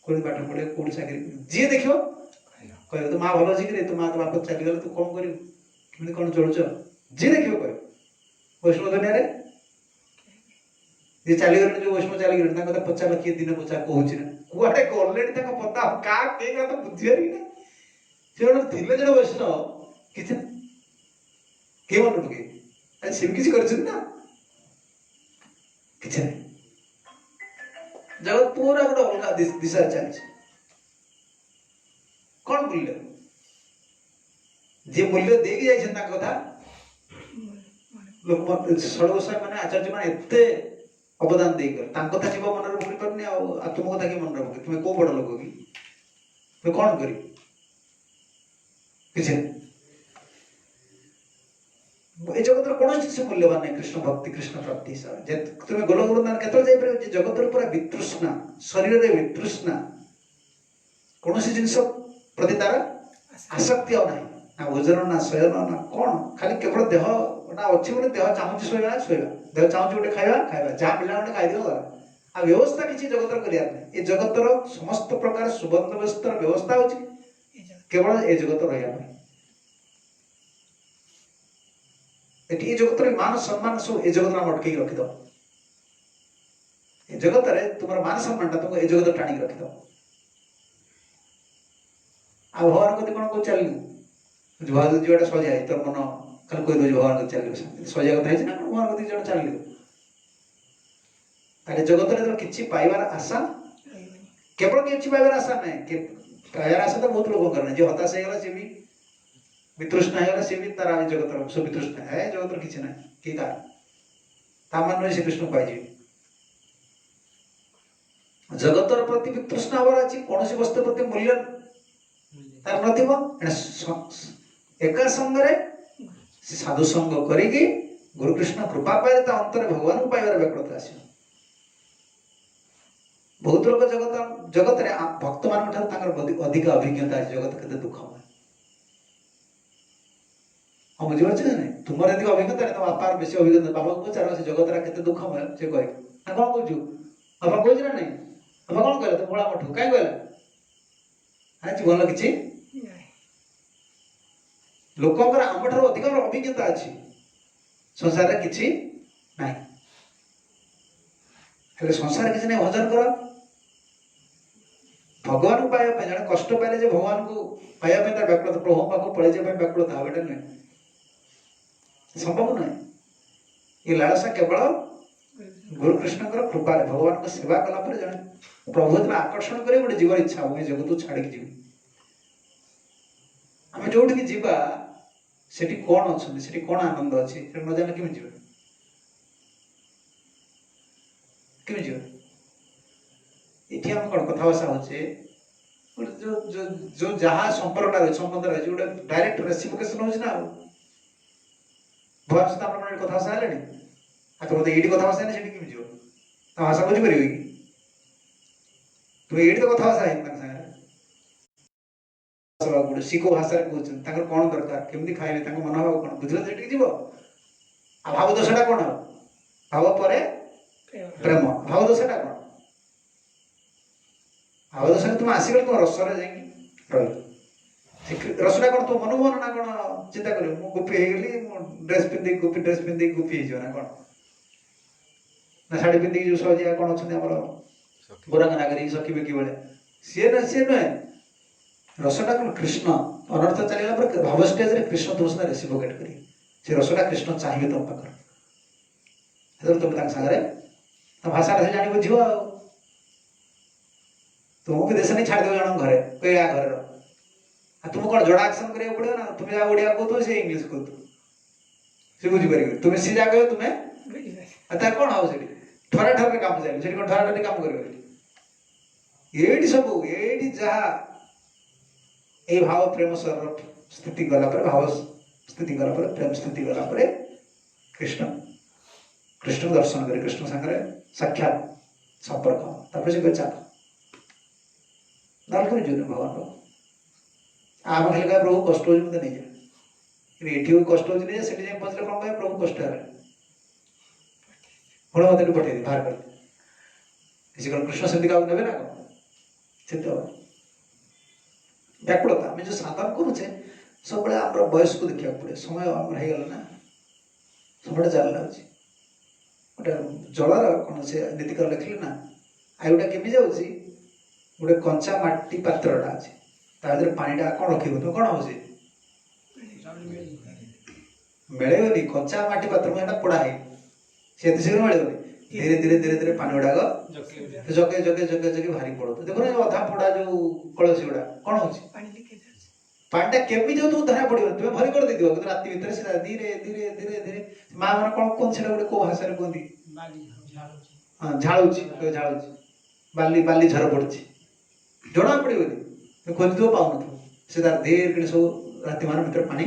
कौन पाठ पढ़े कौन चाकरी जी देख कह तो माँ भल अच्छी कि तो माँ तो बाप चलीगले तू कौन कर कौन चलुच जी देख कह वैष्णव दुनिया ये चलीगले जो वैष्णव चलीगले पचार किए दिन पचार कहूँ कुआडे गले पता क्या तो बुझे ना से थे जो वैष्णव किसी किए मन पके सी किसी कर ना किसी नहीं जगत पूरा गोटे अलग दिशा चलती कौन मूल्य जी मूल्य देकी जाइछन कथा लोक षड गोसाई माने आचार्य माने एते अवदान देकर कथा जीव मन रखी पारनी आ तुम कथा कि मन रख तुम्हें कौ बड़ लोक कि तुम्हें कौन करी किसी ए जगत कौन से मूल्यवान नहीं कृष्ण भक्ति कृष्ण प्राप्ति हिसाब से तुम्हें गोल वृंदावन केत जगत पूरा वितृष्णा शरीर में वितृष्णा कौन सी जिनस प्रति तार आसक्ति आ ना ना भोजन ना शयन ना कौन खाली केवल देह अच्छी बोले देह चाहूँ शोवा शोवा देह चाहूँ गोटे खाଇବା खाଇବା जहाँ मिला गोटे खाईदेव आ व्यवस्था किसी जगत कर ये जगतर समस्त प्रकार सुबंदोबस्त व्यवस्था हो केवल ए जगत रहा ये जगत मान सम्मान सब ए जगत में अटक रखिद ए जगत तुम मान सम्मान तुमको ए जगत टाणी रखिद आ भगवान कति कौन कौ चलू भगवान जो सजा तोर मन कल कह दे भगवान को चल सजा कथा है भगवान कति जो चल ताले जगत रे किछि पाइबार आशा केवल किछि पाइबार आशा नहीं पाइबार आशा तो बहुत लोग करना जे हताश हो गला से भी वितृष्णा हो गला से भी तारा जगत सब वितृष्णा है जगत किछि नहीं कि तामान श्री कृष्ण पाइजे जगतर प्रति वितृष्णा हबार अछि कौन सी वस्तु प्रति मूल्य तार नथिबो एका संगरे साधु संग करिकी गुरु कृष्ण कृपा पाइले ता अंतर भगवान को पाइबार व्याकुलता आसी बहुत लोग जगत जगत रे भक्त मान अधिक अभिज्ञता जगत के दुखमय हम बुझे नहीं तुम अधिक अभिज्ञता तुम बापार बेसी अभिज्ञता बाबा को पचार से जगत के दुखमय से कहे ना कौन कहू बाबा कह ना नहीं बाबा कौन कहला तुम भोला मठू कहीं कहला हाँ जीवन किसी लोकंर आम ठार अधिक अभिज्ञता अच्छी संसार किसी ना संसार किसी नहीं भजन कर भगवान को पाइबा जड़े कष्ट पाइले जे भगवान को पाइबा तार व्याकुलता प्रभु पाक पड़े जाए व्याकुलता हवाटा नुहे संभव नुहे ये लालसा केवल गुरु कृष्ण कृपा भगवान को सेवा कला जड़े प्रभु जो आकर्षण करे गोटे जीवन इच्छा मुझे जगत छाड़ी जी आम जो जीवा से कौन अच्छा से कौन आनंद अच्छी न जाने केमी जी केमी जी ये आम कौन कथबार्ता होचे जो जो जो जहाँ संपर्क संबंध रही गोटे डायरेक्ट रेसिपिकेशन हो भगवान सहित आप कथबार्ता है तो मतलब ये कथबार्ता है केमी जी भाषा बुझीपर कि तुम ये तो कथबार्ता है गोटे शिको भाषा कहते कौन दरकार केमती खाइले मनोभाव कौन बुझे से जीव आ भाव दोषटा कौन भाव पर प्रेम भाव दोषटा कौन भाव दोष तुम आसिक तुम रसर जा रसटा कौन तुम मनोभवन ना कौन चिंता कर गोपी हो ड्रेस पिंधि गोपी ड्रेस पिंधि गोपी हो ना कौन ना शाढ़ी पिंधि जो सजिया कौन अच्छा गोरांग नागरी सखी बेकी भाई सी ना सी नुहे रसटा कौन कृष्ण अनर्थ चलला भाव स्टेज रे कृष्ण तुम साथ रेसिप्रोकेट करी से रसटा कृष्ण चाहिए तुम पाखर तुम सागर भाषा से जान बुझ तुमको भी देश नहीं छाड़ दो जन घरे कह या घर तुम कौन जोड़ा एक्शन करा पड़ो ना तुम जहाँ ओडिया कहु सी इंग्लीश कहु सी बुझीपर तुम सी जगह कह तुम्हें तार कौन हम से ठरा ठर काम चाहिए से कौन ठरा ठर काम कर ये सब ये जहाँ ये भाव प्रेम स्वर स्थिति गला भाव स्थिति गला प्रेम स्थिति गला कृष्ण कृष्ण दर्शन करे कृष्ण सागर साक्षात संपर्क तापर से चाल दाल कर भगवान को आम खाली कह प्रभु कष्ट हो मत नहीं जाए ये कष्ट हो नहीं से पचले कौन कहे प्रभु कष्ट है हूँ मत पठे बाहर कर कृष्ण सेमती क्या ने ना कौन से व्याकुलता आम जो साधन करुचे सब आम बयस को देखा पड़े समय आम हो ना समय जाल लगे गोटे जलर कौन से नीतिकर लिखिले ना आयुटा केमी जाऊँगी गोटे कंचा माटी पात्रटा अच्छे तार पानीटा कौन रख तुम कौन हो मिलेनि कंचा माटी पात्र में पोड़ा है सी शीघ्र मिलेनि धीरे धीरे धीरे धीरे पानी गुड़ाक जगे जगे जगे जगे भारी पड़ो देखो ना अधा पोड़ा जो कलसी गुड़ा कौन हो पानीटा केमी जाऊ तुम धरा पड़ो तुम्हें भरी कर दिव कि राति भितर से धीरे धीरे धीरे धीरे माँ मैंने कौन कौन से गोटे कौ भाषा कहती हाँ झाड़ू झाड़ू बाली बाली झर पड़ी जना पड़ोनी खोज पाऊन से तार धीरे सब राति मान भर पानी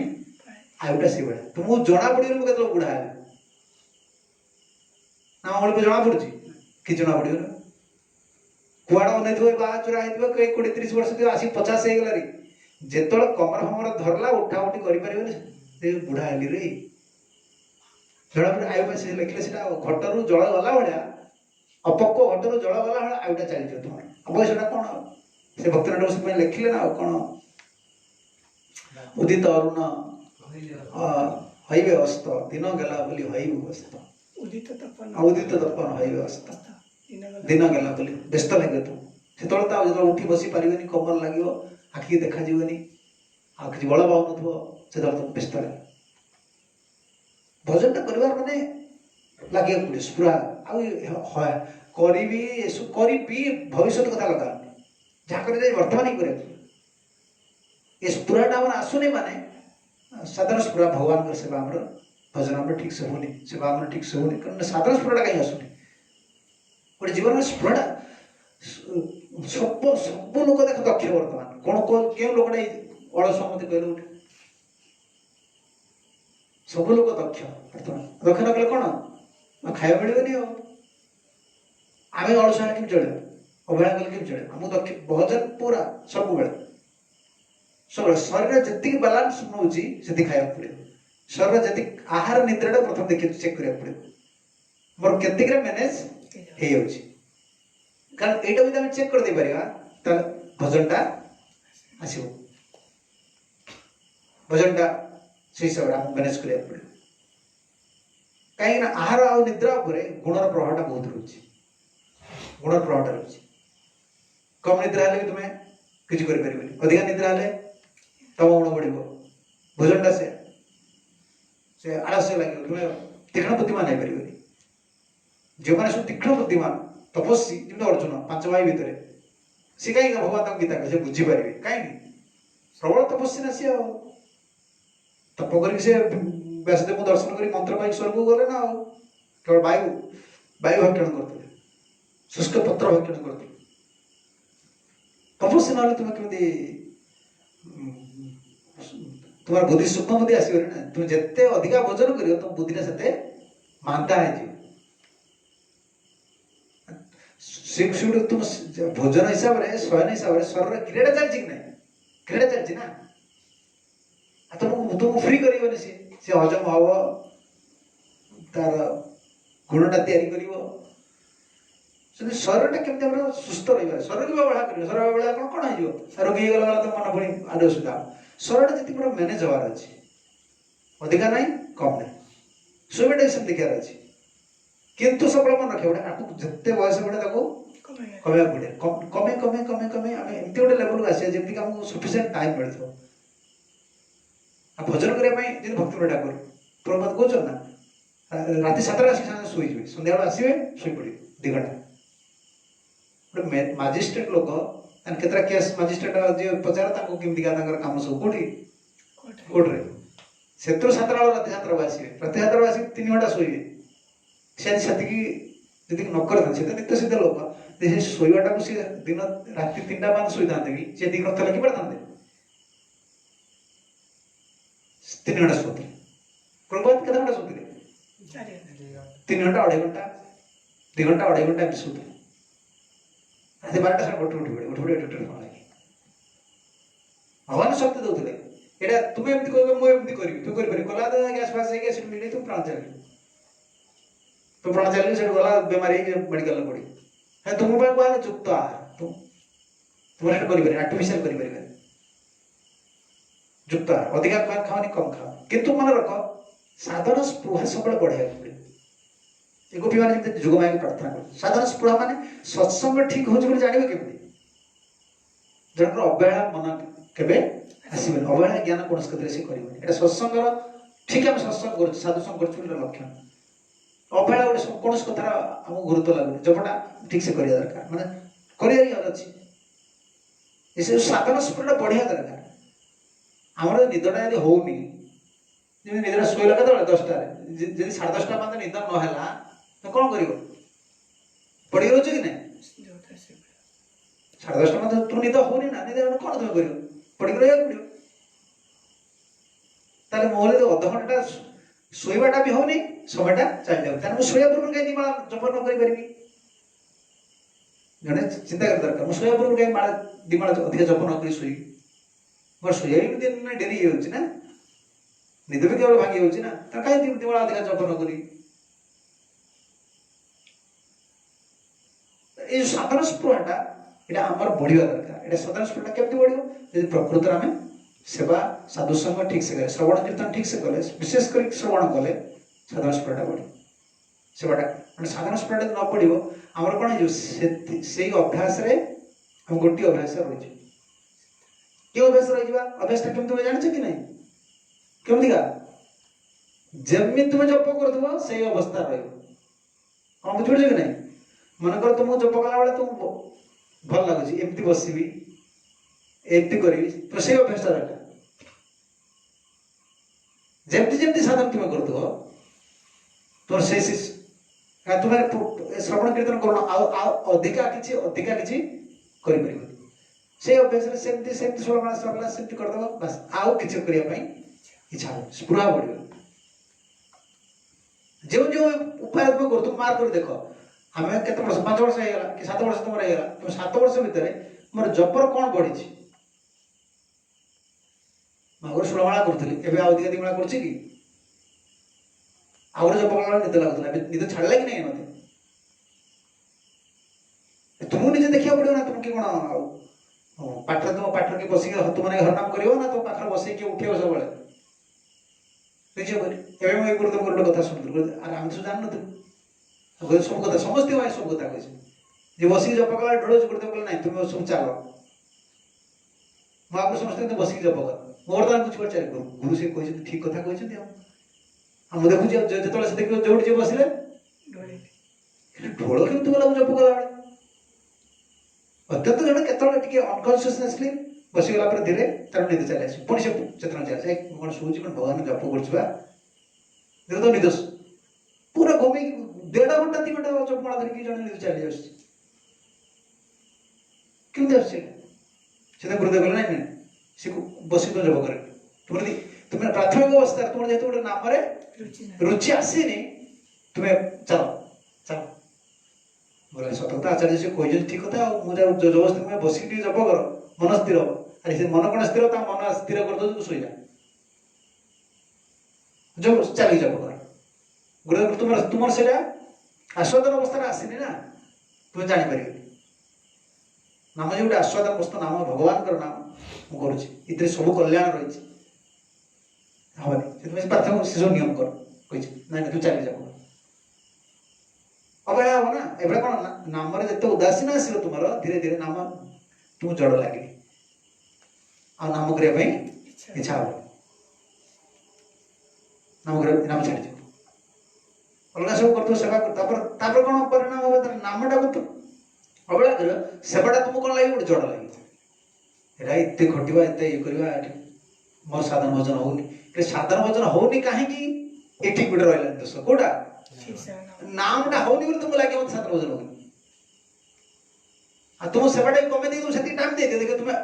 आयुटा से भाई तुमको जना पड़ोनी मुझे केत बुढ़ा है ना अमल जना पड़ी कि जना पड़ो कुआड़ अनेक बाचुरा हो 20-30 वर्ष आसी 50 हो गला जिते कमर फमर धरला उठा उठी कर बुढ़ा हेली रे जना पड़े आयु से लिखले से घटरू जल गला भाया अपक्व घटरू जल गला भाया आयुटा चली तुम बयसटा कौन से भक्तनाथ लिखिले ना कौन उदित अरुण हईवे अस्त दिन गला बोली हईबू अस्त उदित तपन हईवे अस्त दिन गला बोली व्यस्त लगे तुम से जो उठी बसी पारे कमर लगे आखि देखा आखि बल पाऊन से तुम व्यस्त लगे भजन कर माने लगे पड़े स्पुरा करी भविष्य कथा लगा जहाँ कर वर्तमान ही करे स्पुराटा आसुनी माने साधारण स्पुरा भगवान सेवा आम भजन ठीक से होनी सेवा आम ठीक से होनी कारण साधारण स्पुराटा कहीं आसुनी गोटे जीवन में स्पुराटा सब सब लोक देख दक्ष वर्तमान कौन कौन क्यों लोकटा अलसुआ मत कहले गोटे सब लोक दक्ष वर्तमान दक्ष न कले कौन खाया मिलनी आम अलसुआ कि चले अवहेला कले कि चले आम दक्ष भजन पूरा सब बेले सब शरीर जी बालांस नौ से खाया पड़े शरीर जी आहार निद्रा प्रथम देखिए चेक करा पड़े मोर के मैनेज हो कारण यहाँ भी चेक कर दे पार भजनटा आसो भजनटा से हिसाब से मैनेज करा पड़े कहीं आहार आ निद्रा गुणर प्रभावटा बहुत रोचे गुणर प्रभावटा रोचे कम निद्रा भी तुम्हें किसी अधिका निद्रा तम गुण बढ़ भोजनटा से आलस्य लगे तुम्हें तीक्ष्ण बुद्धिमान हो पार जो मैंने सब तीक्ष्ण बुद्धिमान तपस्वी जमी अर्जुन 5 भाई भितर सी कहीं भगवान गीता कहे बुझीपारे कहीं प्रबल तपस्वी ना सी तप कर व्यासदेव दर्शन कर मंत्र पाई स्वर्ग गले ना केवल वायु वायु भक्षण करते शुष्क पत्र भक्षण करते तपस्वी ना तुम्हें कमी तुम्हार बुद्धि सूक्ष्म बुद्धि आसो ना तुम जिते अधिका भोजन कर तुम बुद्धिटा से मांदा है तुम भोजन हिसाब से शयन हिसाब से शरीर क्रियाटा चलती कि ना क्रियाटा चलती ना तुमको फ्री कर सी हजम हम तार गुणटा शरीरटा केमी सुस्थ रही शरीर भी अवहेला कर शरीर अवहेला कौन हो रोगी गला तो मन पुणी आगे असुविधा शरीरटा जी पूरा मैनेज हबार अच्छे अधिका ना कम ना शोटा भी देखार अच्छे किंतु सब मन रखे आपको जिते बयस बढ़े कमे पड़े कमे कमे कमे कमे आम एमती गोटे लेवल को आसा जमीक आमको सफिसीयंट टाइम मिलता भजन करने भक्ति डाक प्रभात कौन ना राति 7 आसिक शोजे सन्ध्या आसवे शो पड़े 2 घंटा गोटे मजिस्ट्रेट लोक केतरा केस मजिस्ट्रेट जी पचार केमती कम सब कौटी कोर्टे से 7 राति 7 आसवे राति 7 आसिक 3 घंटा शोजे से नकर नित्य सिद्ध लोक शोटा को सी दिन राति 3टा 5 शोई था कि सी 2 ग्रंथ लिखि पार 3 घंटा शोते प्रभात के घंटा शोते 3 घंटा 2.5 घंटा 2 घंटा 2.5 घंटा शोते राति 12टा साढ़े 1 उठी पड़े लगे भगवान शक्ति दौले यहाँ तुम्हें एमती कह मुझे करी तू कर कला गैस फास मिले तुम प्राण चल तो प्राण चल से गला बेमारी मेडिकल पड़ी है तुम कह चुक्त आहार तुम्हारे आर्टिफिशियल कर युक्त आहार अधिका खाओनी कम खाओ किंतु मन रख साधारण स्पृहा सब बढ़िया पड़े ये गोपी मैंने जुग माया प्रार्थना कर साधारण स्पृहा माने सत्संग ठीक हो जानवे केमती जनकर अवहेला मन केबे आसबेन अवहेला ज्ञान कौन से कर सत्संगर ठीक आम सत्संग कर साधु संग कर लक्षण अवहेला गोटे कौन कथार आमको गुरुत्व लगुनि जपटा ठीक से करिया दरकार माने करिया अच्छी ये साधन स्पृहा बढ़िया दरकार आमर निदटा यदि होनी जब निदटा शोला के 10टा जी 10:30 पाँच निद नहला तो कौन कर पड़ी रोच कि ना 10:30 पाँच तू निद होनी ना निद कौन तुम कर पड़ी रहा पड़ो ताले मोहले तो अध घंटा शोवाटा भी होनी समयटा चली जाए मुझे शोया पूर्व कहीं दिमाग जप न करी जड़े चिंता कर दरकार मुझे शोया पूर्व कहीं माला दिमाग अधिक जप न करी शोई मोर शोया दिन डेरी ना निद भी केवल भांगी होची ना कहीं दिमाग अधिक जप न करी ये साधारण स्पृहाटा यहाँ आमर बढ़िया दरकार ये साधारण स्पृहा केमती बढ़ यदि प्रकृत आम सेवा साधु संग ठीक से करें श्रवण कीर्तन ठीक से कले विशेष कर श्रवण कले साधारण स्पृहाटा बढ़ सेवाटा मैं साधारण स्पृहाटा न पड़ो आमर कौन हो अभ्यास हम गोटे अभ्यास रही क्यों अभ्यास रही अभ्यास केमती जान कि नहीं केमती जमी तुम जप कर से अवस्था रहा बुझे कि नहीं मनकर तुमको जप कला बेले तुम भल लगुच एमती बसबी एमती करी तो से अभ्यास रखा जमती जमती साधन तुम कर तुम से तुम श्रवण कीर्तन कर अधिका किसी कर से अभ्यास सेमती सेमती 16 मास सरला सेमती कर दो बस आउ किछि करिया पई इच्छा हो स्पृहा बढ़ियो जो जो उपाय तुम कर तुम मार कर देखो हमें केते वर्ष 5 वर्ष हेगला कि 7 वर्ष तुम हेगला तुम 7 वर्ष भीतर मोर जपर कोन बढ़ी मगर 16 माला करथली एबे आ अधिक दिमाग करछि कि आउर जप कला निद लागुतला निद छाड़ला कि नहीं मते तुम निजे देखिया पड़ियो ना तुम कि कोन पाठ तुम पाठ के बसिक तुम मैंने हरनाम करियो ना तो पाखर बसई के उठेव सब बेले बुझे बोली एबे मैं गुरु तुम गोटे कथा सुनथि अरे हम तो जान न सब कथा समझते भाई सब कथा कहि जे बसिक जप कला ढोल गुरु बोले नहीं तुम सब चलो मैं समझते तो बसिक जप कर मोर दान कुछ कर चाहे गुरु से कहि ठीक कथा कहि हम देखु जेतले से देखियो जोड़ जे बसिले ढोल के तुम जप कला अत्यंत जन के अनकॉन्शियसनेसली बसीगला पर धीरे तार निद चले आस पुणी से चेतना चले कौन शोची कौन भगवान जप कर देखो तो निद पूरा घूमी 1.5 घंटा 3 घंटा चपड़ा धरिकी जन निद चली आस गुरुदेव कहले ना सी बसी तो जप कर तुम प्राथमिक अवस्था तुम जेहेतु गोटे नाम रुचि आसीनी तुम्हें चलो चलो बोले सतत आचार्य से कही ठीक कथा मुझे जबरदस्ती तुम्हें बसिक जप कर मन स्थिर हम अरे से मन कौन स्थिर मन स्थिर कर दो तू शोजा जब चल जप कर गुरुदेव तुम तुम से आस्वादन अवस्था आसनी ना तुम जापर नाम जो गोटे आस्वादन वस्तु नाम भगवान नाम मुझे इतने सब कल्याण रही हमनी प्राथमिक से नियम कर ना तू चल जप अवहेला हम ना एबे कौन नाम जिते उदासीन आसो तुम धीरे धीरे नाम तुम जड़ लगे आ नाम करने इच्छा हम नाम छाड़ अलग सब कर सेवा कर कौन परिणाम हम नामटा को अवहेला कर सेवाटा तुमको कौन लगे गोटे जड़ लगे एत घटवा एत ये करवा मोर साधन भजन होनी साधन भजन होनी कहीं ये गोटे रहा दोष कौटा नामटा होनी बोले तुमको लगे मत साधन भजन होनी तुम सेवाटा कमे तुम से टाइम दे देखे तुम्हें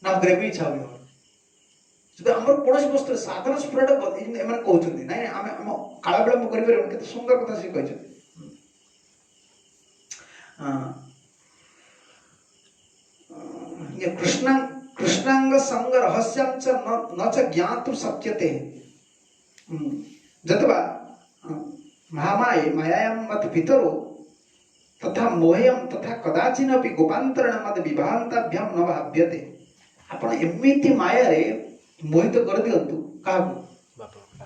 नाम करे इच्छा होनी जब आम कौन वस्तु साधन स्पृहाटा कहते ना आम काल विलंब कर सुंदर कथा सी कहते कृष्णांग संग रहस्यं च न च ज्ञातुं शक्यते जतवा महामाये मायायां मत पितरो तथा मोहयं तथा कदाचिनपि गोपान्तरण मत विभान्ताभ्यां न भाव्यते आपण एमिति माया रे मोहित कर दिंतु क्या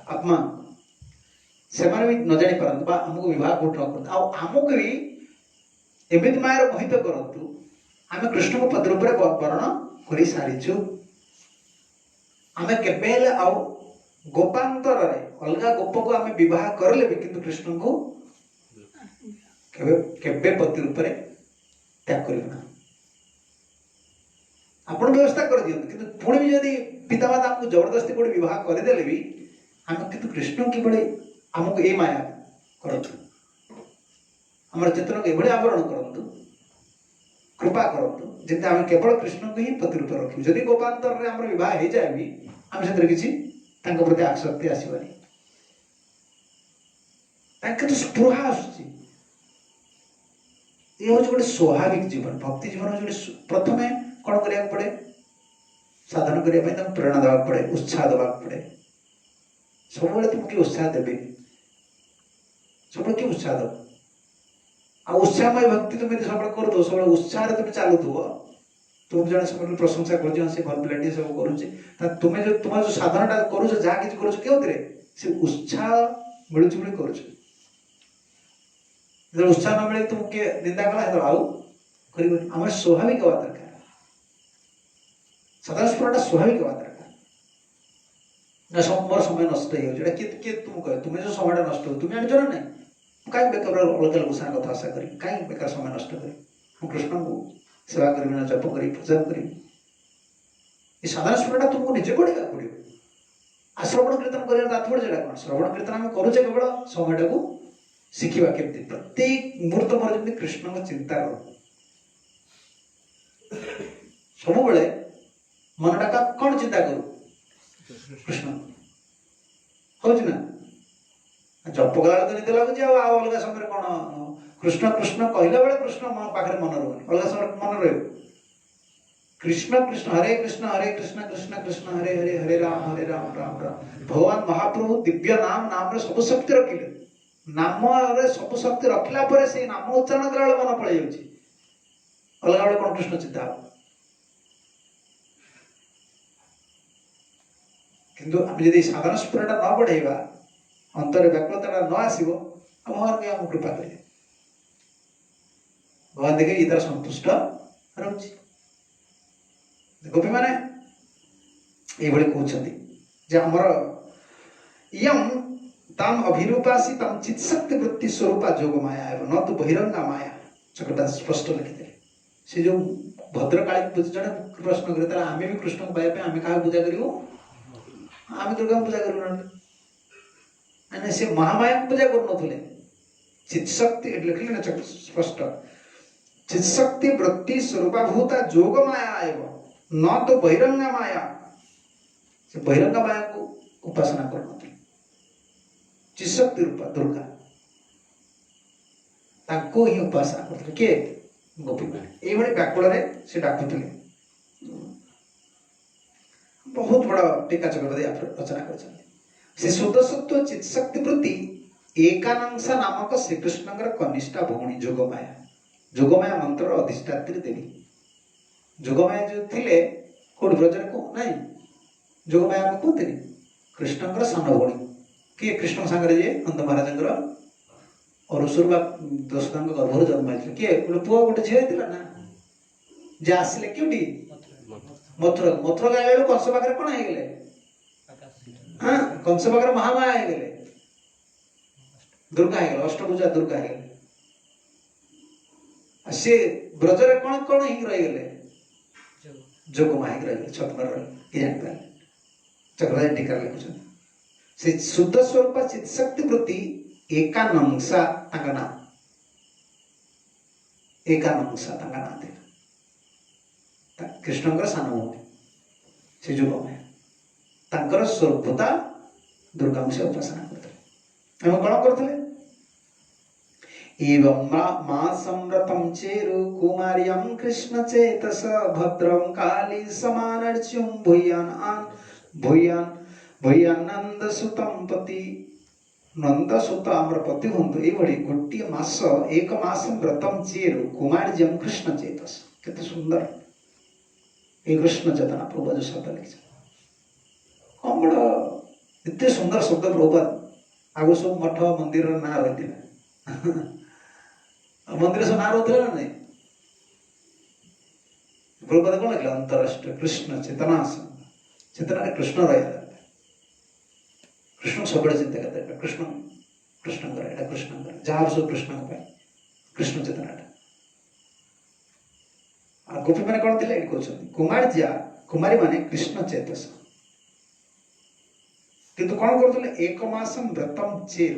आत्मा से भी न जानी पारतु आमको विवाह कोट न करते आमको भी एमती मायार मोहित करूँ आम कृष्ण को पद रूप वर्ण कर सारीचु आम के गोपांतर अलग गोप को आम बहुत करले भी किंतु कृष्ण को केबे पति रूप त्याग करना आपण व्यवस्था कर दियंतु किंतु पुणी भी जदि पितामाता हमको जबरदस्ती कोई विवाह करदेले भी आम किंतु कृष्ण कि आमको ये माया करतु आम चेतन को ये आवरण करतु कृपा करतु जमी आम केवल कृष्ण को ही पति रूप रखी जदि गोपांतर में आम विवाह हो जाए भी आम से किसी प्रति आसक्ति आसवानी तो स्पृहा आसुची ये हूँ गोटे स्वाभाविक जीवन भक्ति जीवन हूँ प्रथम कौन करा पड़े साधन करने प्रेरणा देवा पड़े उत्साह देवा पड़े सब तुमको उत्साह देवे सब किए उत्साह दब आ उत्साहमय भक्ति तुम सब कर सब उत्साह तुम चलुव तुम जन सब प्रशंसा कर भल पिलाटी सब करुचे तुम्हें जो तुम जो साधनटा कर जहाँ कि कौन से उत्साह मिलूँ बोली कर उत्साह न मिले तुम किए निंदा कला आउ कर स्वाभाविक हवा दरकार साधारण स्फुरटा स्वाभाविक हवा दरकार ना मोर समय नष्ट हो किए तुम कह तुम्हें जो समय नष्ट हो तुम्हें जान ना कहीं बेकार अलग लोग साथ कथ आशा करी कहीं बेकार समय नष्ट करी कृष्ण को सेवा करी ना जप करी पूजा करी साधारण स्फुरटा तुमको निजे पढ़ा पड़ो आ श्रवण कीर्तन कर तात्पर्य कौन श्रवण कीर्तन आम करुचे केवल समय को शिखा केमती प्रत्येक मुहूर्त मोर जमी कृष्ण को चिंता कर सब बेले मनटा कौन चिंता करू कृष्ण हूँ ना जप कला तो निद लगुच अलग समय कौन कृष्ण कृष्ण कहला बेले कृष्ण मो पाखे मन रुहनी अलग समय मन रह कृष्ण कृष्ण हरे कृष्ण कृष्ण कृष्ण हरे हरे हरे राम राम राम भगवान महाप्रभु दिव्य नाम नाम सब शक्ति रखिले नाम सब शक्ति रखला पर से नाम उच्चारण कला मन पड़े जाऊँगी अलग बेले कौन कृष्ण चिंता हो किंतु आम जब साधारण स्फुरटा न बढ़ेगा अंतर व्याकुलता न आसो भगवान के आम कृपा करेंगे भगवान देखे ये तार संतुष्ट रोचे गोपी मैंने ये कहते आमर इयम ताम अभिरूपासी तम चित्शक्ति वृत्ति स्वरूपा जोग माया एवं न तो बहिरंगा माया चक्रता स्पष्ट लिखिते से जो भद्रकाली जड़े प्रश्न करते आम भी कृष्ण को पाइबा आम क्या पूजा करूँ आम दुर्गा पूजा करूँ से महामाया पूजा करुन चित्शक्ति लिखले ना स्पष्ट चित्शक्ति वृत्ति स्वरूपाभूता जोग माया एवं न तो बहिरंगा माया से बहिरंगा माया को उपासना कर चित्शक्ति रूपा दुर्गा ताको ही उपासना करते किए गोपी मैंने ये व्याकुल से डाकुले बहुत बड़ा टीका चक्रवर्ती रचना कर शुद्धसत्व चित्शक्ति वृत्ति एकानांशा नामक श्रीकृष्ण कनिष्ठा भौणी जोगमाया मंत्र अधिष्ठात्री देवी जोगमाया जो थे कौट ब्रजर को नहीं जोगमाया कहते कृष्ण सान भौणी किए कृष्ण सांगे जे नंद महाराज अरुसुर दशरथ गर्भर जन्म होता किए गोटे पुआ गोटे झील होता ना जे आसिले क्योंटी मथुरा मथुरा गला कंस पाखे कौन हो गले हाँ कंस पाखे महामाया हो गले दुर्गा हो गले अष्टभुजा दुर्गा हो गले सी ब्रजर कौन कौन ही रहीगले जोगमा हो रही छत्र किए जापारे चक्रवर्ती टीका लिखुं से शुद्ध स्वरूप चित्शक्ति वृत्ति एकानंशा नाम एकानंशा ना थे कृष्ण सान भौणी से जोगमाया स्वरूपता दुर्गा से उपासना करते कौन करते एवं मां संव्रतम चेरु कुमार्यं कृष्ण चेतस भद्रम काली समानर्च्युं भूयानंद सुतम पति नंद सुत आमर पति हूँ ये गोटे मास एक मास व्रतम चेरु कुमार्यं कृष्ण चेतस केते सुंदर ये कृष्ण चेतना प्रभु जो शब्द लिखा कम बड़ एत सुंदर शब्द प्रभुपाद आगु सब मठ मंदिर ना रही मंदिर सब ना रोला ना नहीं प्रभुपाद कौन लगे अंतरराष्ट्रीय कृष्ण चेतना चेतना कृष्ण रहा कृष्ण सब चिंता करते कृष्ण कृष्ण कृष्ण जहाँ सब कृष्ण कृष्ण चेतना गोपी मैंने कौन थे कहते कुमार जिया कुमारी माने कृष्ण चेतस किंतु कौन करते एक मासम व्रतम चेर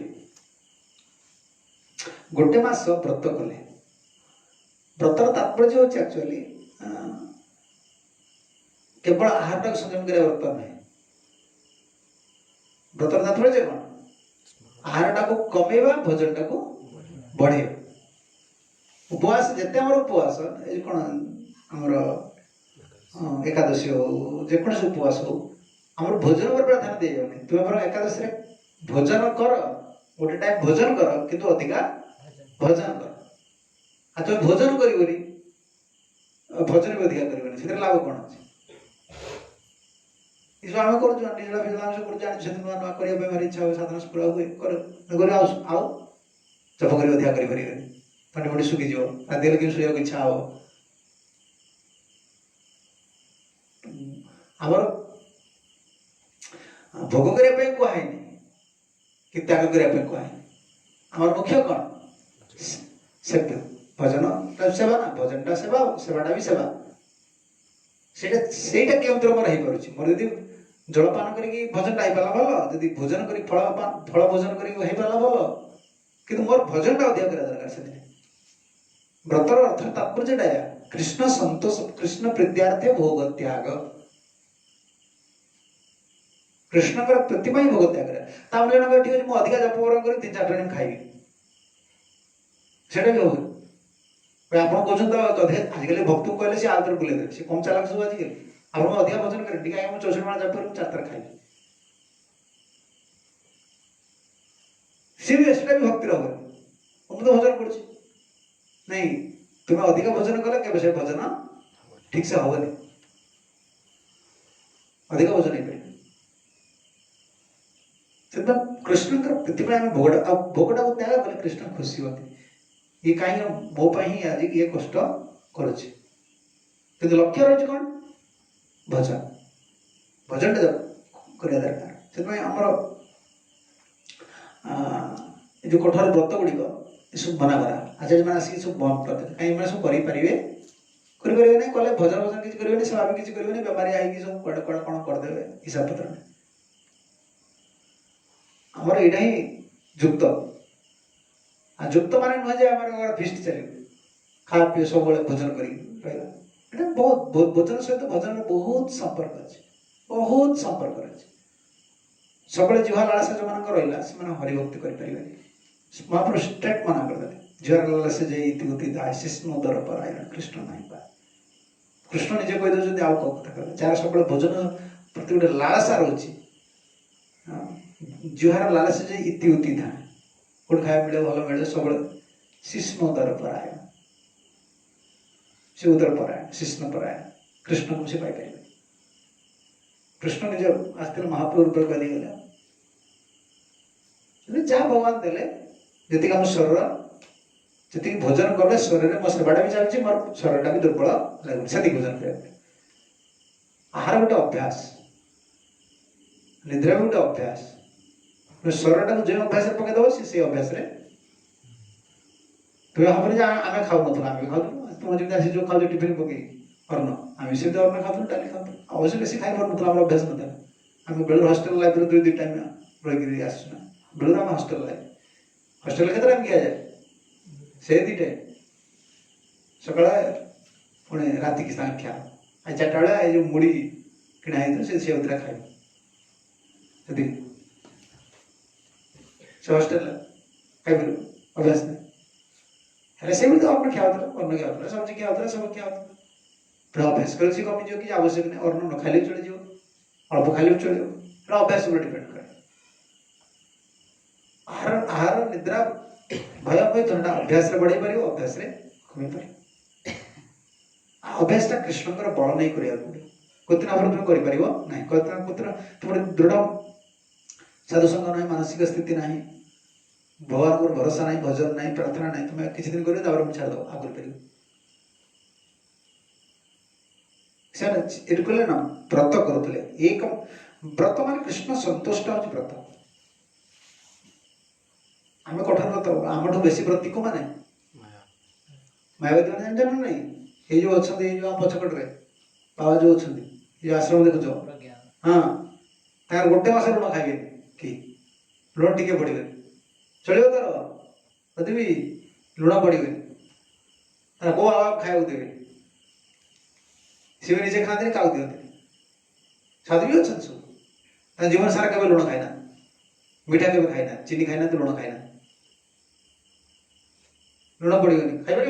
गोटे मास व्रत कले व्रतर तात्पर्य होची एक्चुअली केवल आहार टाक संयम करे व्रत नहीं व्रतर तात्पर्य कौन आहार टाक कमेवा भोजन टाक बढ़े उपवास जिते आम उपवास कौन आमर एकादशी हो जेकोसी उपवास हो आम भोजन पर प्राधान्य दे जाऊनी तुम एकादशी भोजन कर गोटे टाइम भोजन कर किंतु अधिका भोजन कर आ तुम भोजन कर भोजन भी अधिका कर लाभ कौन अच्छे आम कर निर्जला फिजला सब कर नुआ नुआ करने भारी इच्छा हो साधारण पूरा हुए कर आउ जप कर अधिका करें पानी मुड़ी सुखीज राति लगे शुआ इच्छा हो आमर भोग करने कहुई कि त्याग करने कहुई आमर मुख्य कौन सेव्य भजन सेवा ना भजनटा सेवा सेवाटा भी सेवा सेटा केमती मोर हो पारे मोर यदि जलपान करके भजनटा हो पाला भल यदि भोजन कर फल भोजन करके हो पाला भल कि मोर भजनटा अधिक करा दरकार से व्रतर अर्थ तात्पर्यटा कृष्ण संतोष कृष्ण प्रीत्यार्थे भोग त्याग कृष्ण प्रतिमा भोग त्याग करे ठीक है अधिका जप कर 3-4 टाइम खाइबी सेटा भी हो आप आजिकल भक्त को कहले आउे बुले देवे सी कम चालाक सब आजिकल आप अधिका भोजन करें 64 माण जप 4 थर खाइबी सी भी सेटा भी भक्ति रहे मुझे तो भोजन कर नहीं तुम्हें अधिक भोजन कले के भोजन ठीक से हेनी अधिक भोजन नहीं पारे कृष्ण प्रतिमा भोगटा भोगटा को त्याग कले कृष्ण खुशी होती ये कहीं मो ही आज ये कष्ट करुच्चे कि लक्ष्य रही कौन भजन भजन करने दरकार से आमर जो कठोर व्रत गुड़िक सब मना करा आचार्य मैंने आसिक सब बंद करते कहीं मैंने सब करें ना कले भजन भजन किसी करेंगे सेवा भी किसी करेंगे बेमारी आई सब कड़े कड़े कौन करदे हिसाब पत्र में आमर यहाँ ही युक्त युक्त मान नुहे फिस्ट चलो खा पी सब भोजन कर बहुत भोजन सहित भजन बहुत संपर्क अच्छे बहुत संपर्क अच्छे सब जुहा लालसा जो मान रहा से हरिभक्ति करें महापुरुष स्ट्रेट मना करदे जुहार लालसा जे इति दाय शिष्ण उदर परायण कृष्ण नहीं पाए कृष्ण निजे कहीदे आउ कौ कथा कह जार सब भोजन प्रति गोटे लालसा रही जुहार लालसा जे इति उति था गोटे खाया मिले भल मिले सब शिष्ण उदर परायण से उदर परायण शिष्ण परायण कृष्ण को से पाई कृष्ण निज आसते महाप्रभु रूप कह गले जहाँ भगवान देले जी आम शरीर जी भोजन कले शरीर मो सेवाटा भी चलती मोर शरीरटा भी दुर्बल लगे से भोजन कर आहार गोटे अभ्यास निद्रा भी गोटे अभ्यास शरीरटा को जो अभ्यास पकईदेव से अभ्यास तुम हम आम खाऊ आम खाऊ तुम जमी आसी जो खाऊ टिफिन पकई अन्न आम से अन्न खाऊ डाली खाऊ अवश्य बेसी खाई पार ना अभ्यास ना आम बेलूर हस्टेल लाइफ 2 टाइम रही आसना बेलूर आम हस्टेल लाइफ हस्टेल के टाइम किया जाए से 2 टाइम सका पुणे राति की सागे खिया आज 4टा बेला जो मुड़ी किणा से खाई से हस्टेल खाई अभ्यास नहीं से तो अन्न क्या अन्न क्या सब्जी क्या सब क्या पूरा अभ्यास कर कमिज कि आवश्यक नहीं अन्न न खाई चली अल्प खाई चलो अभ्यास डिपेंड करे आहार आहार निद्रा भय भय थोड़ा अभ्यास बढ़े पार अभ्यास कमी पार अभ्यासटा कृष्णकर बल नहीं करा कुतना भर तुम करिपारिबो नाही कुतना तुम दृढ़ साधु संग नहीं मानसिक स्थिति नहीं भगवान को भरोसा नहीं भजन नहीं प्रार्थना नहीं तुम किसी दिन करियो तापर हम छाड़ दो आगुल करियो से कहले ना व्रत करुले एक व्रत मान कृष्ण संतुष्ट हो व्रत आम कठोर व्रत आम बेसी व्रती को माने मायावती मैंने जान नहीं ये जो अच्छा ये जो आप पछपट रे बाबा जो अच्छा ये आश्रम देखो जो हाँ तार गोटे मास ऋण खाइबे कि लुण टिके पड़े चलो तार यदि भी लुण पड़े तार को आप खाया देवे सी निजे खाते क्या दिखते साधु भी अच्छा सब जीवन सारा केवल लुण खाइना मीठा केवल खाइना चीनी खाइना तो लुण खाइना लुण पड़ेगा खाई पार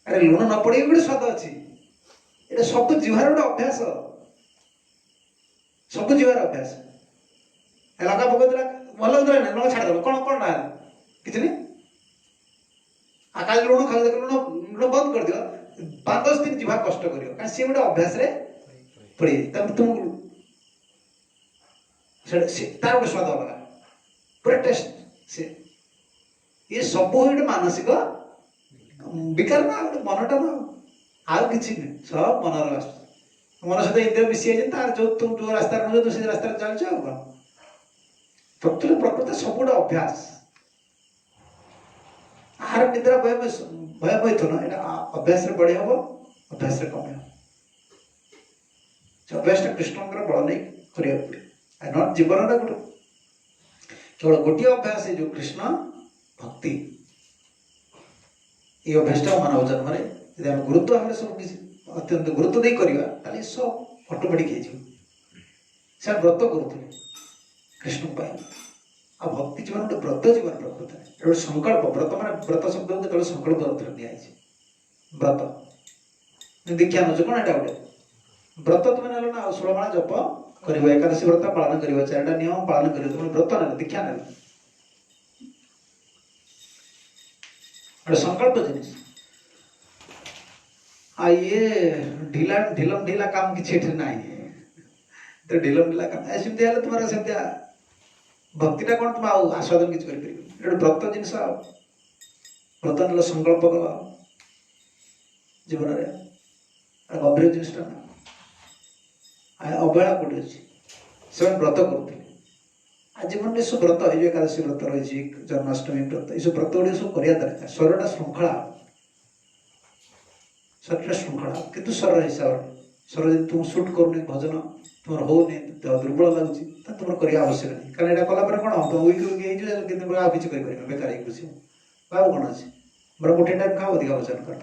अरे लुण न पड़े गोटे स्वाद अच्छी ये सब जीवार गोटे अभ्यास सब जीवार अभ्यास लगा पकड़ा भल होता ना लुण छाड़देव कौन कौन ना किसी नहीं आकाश लुण खा लुण बंद कर दियो 5-10 दिन जीवा कष्ट कर सी गोटे अभ्यास पड़े तुम तार गोटे स्वाद अलग पूरा टेस्ट से ये सब गोटे मानसिक विकार ना गोटे मनटा ना आउ कि सब मनर आस मन सहित इंद्रिय मिसी तार जो तुम जो रास्ता तुम से रास्ता चलच प्रकृत सब गोटे अभ्यास आहार निद्रा भय मैथुन यहाँ अभ्यास बढ़े हम अभ्यास कमे हम अभ्यास कृष्ण बल नहीं करा नट जीवन गोटे केवल गोटे अभ्यास है जो कृष्ण भक्ति ये अभ्यासटा मानव जन्म यदि आम गुरुत्व भाव सब किसी अत्यंत गुरुत्व दे करवा सब ऑटोमेटिक से व्रत करुले कृष्ण आ भक्ति जीवन गोटे व्रत जीवन प्रकृत गोटे संकल्प व्रत मान व्रत शब्द जो संकल्प अर्थ दिखाई व्रत दीक्षा नौ कौन एटा गोटे व्रत तुम ना 16 माण जप कर एकादशी व्रत पालन कर 4टा नियम पालन कर तुम व्रत ना दीक्षा ना संकल्प जिनिस आ ये ढीला ढिलम ढीला काम किसी ना तो ढिलम ढीला काम ऐसे तुम्हारा से भक्तिटा कौन तुम आस्वादन किसी कर व्रत जिनस व्रत ना संकल्प कल जीवन में गंभीर जिनटा ना अवहेला कौटे अच्छी से व्रत करुले आज जीवन में सब व्रत ये एकादशी व्रत रही जन्माष्टमी व्रत ये सब व्रत गुड़ सब कर दरकार शरीर श्रृंखला शरीर श्रृंखला कितु शरीर हिसाब से शरीर तुम सुट करूनी भजन तुम होनी दुर्बल लगुच तुम करने आवश्यक नहीं कारण यहाँ कलापर कौन तुम वीक वीक आ किसी बेकार घुस भाव कौन अच्छे मोर गोटे टाइम खाओ अधिक भजन कर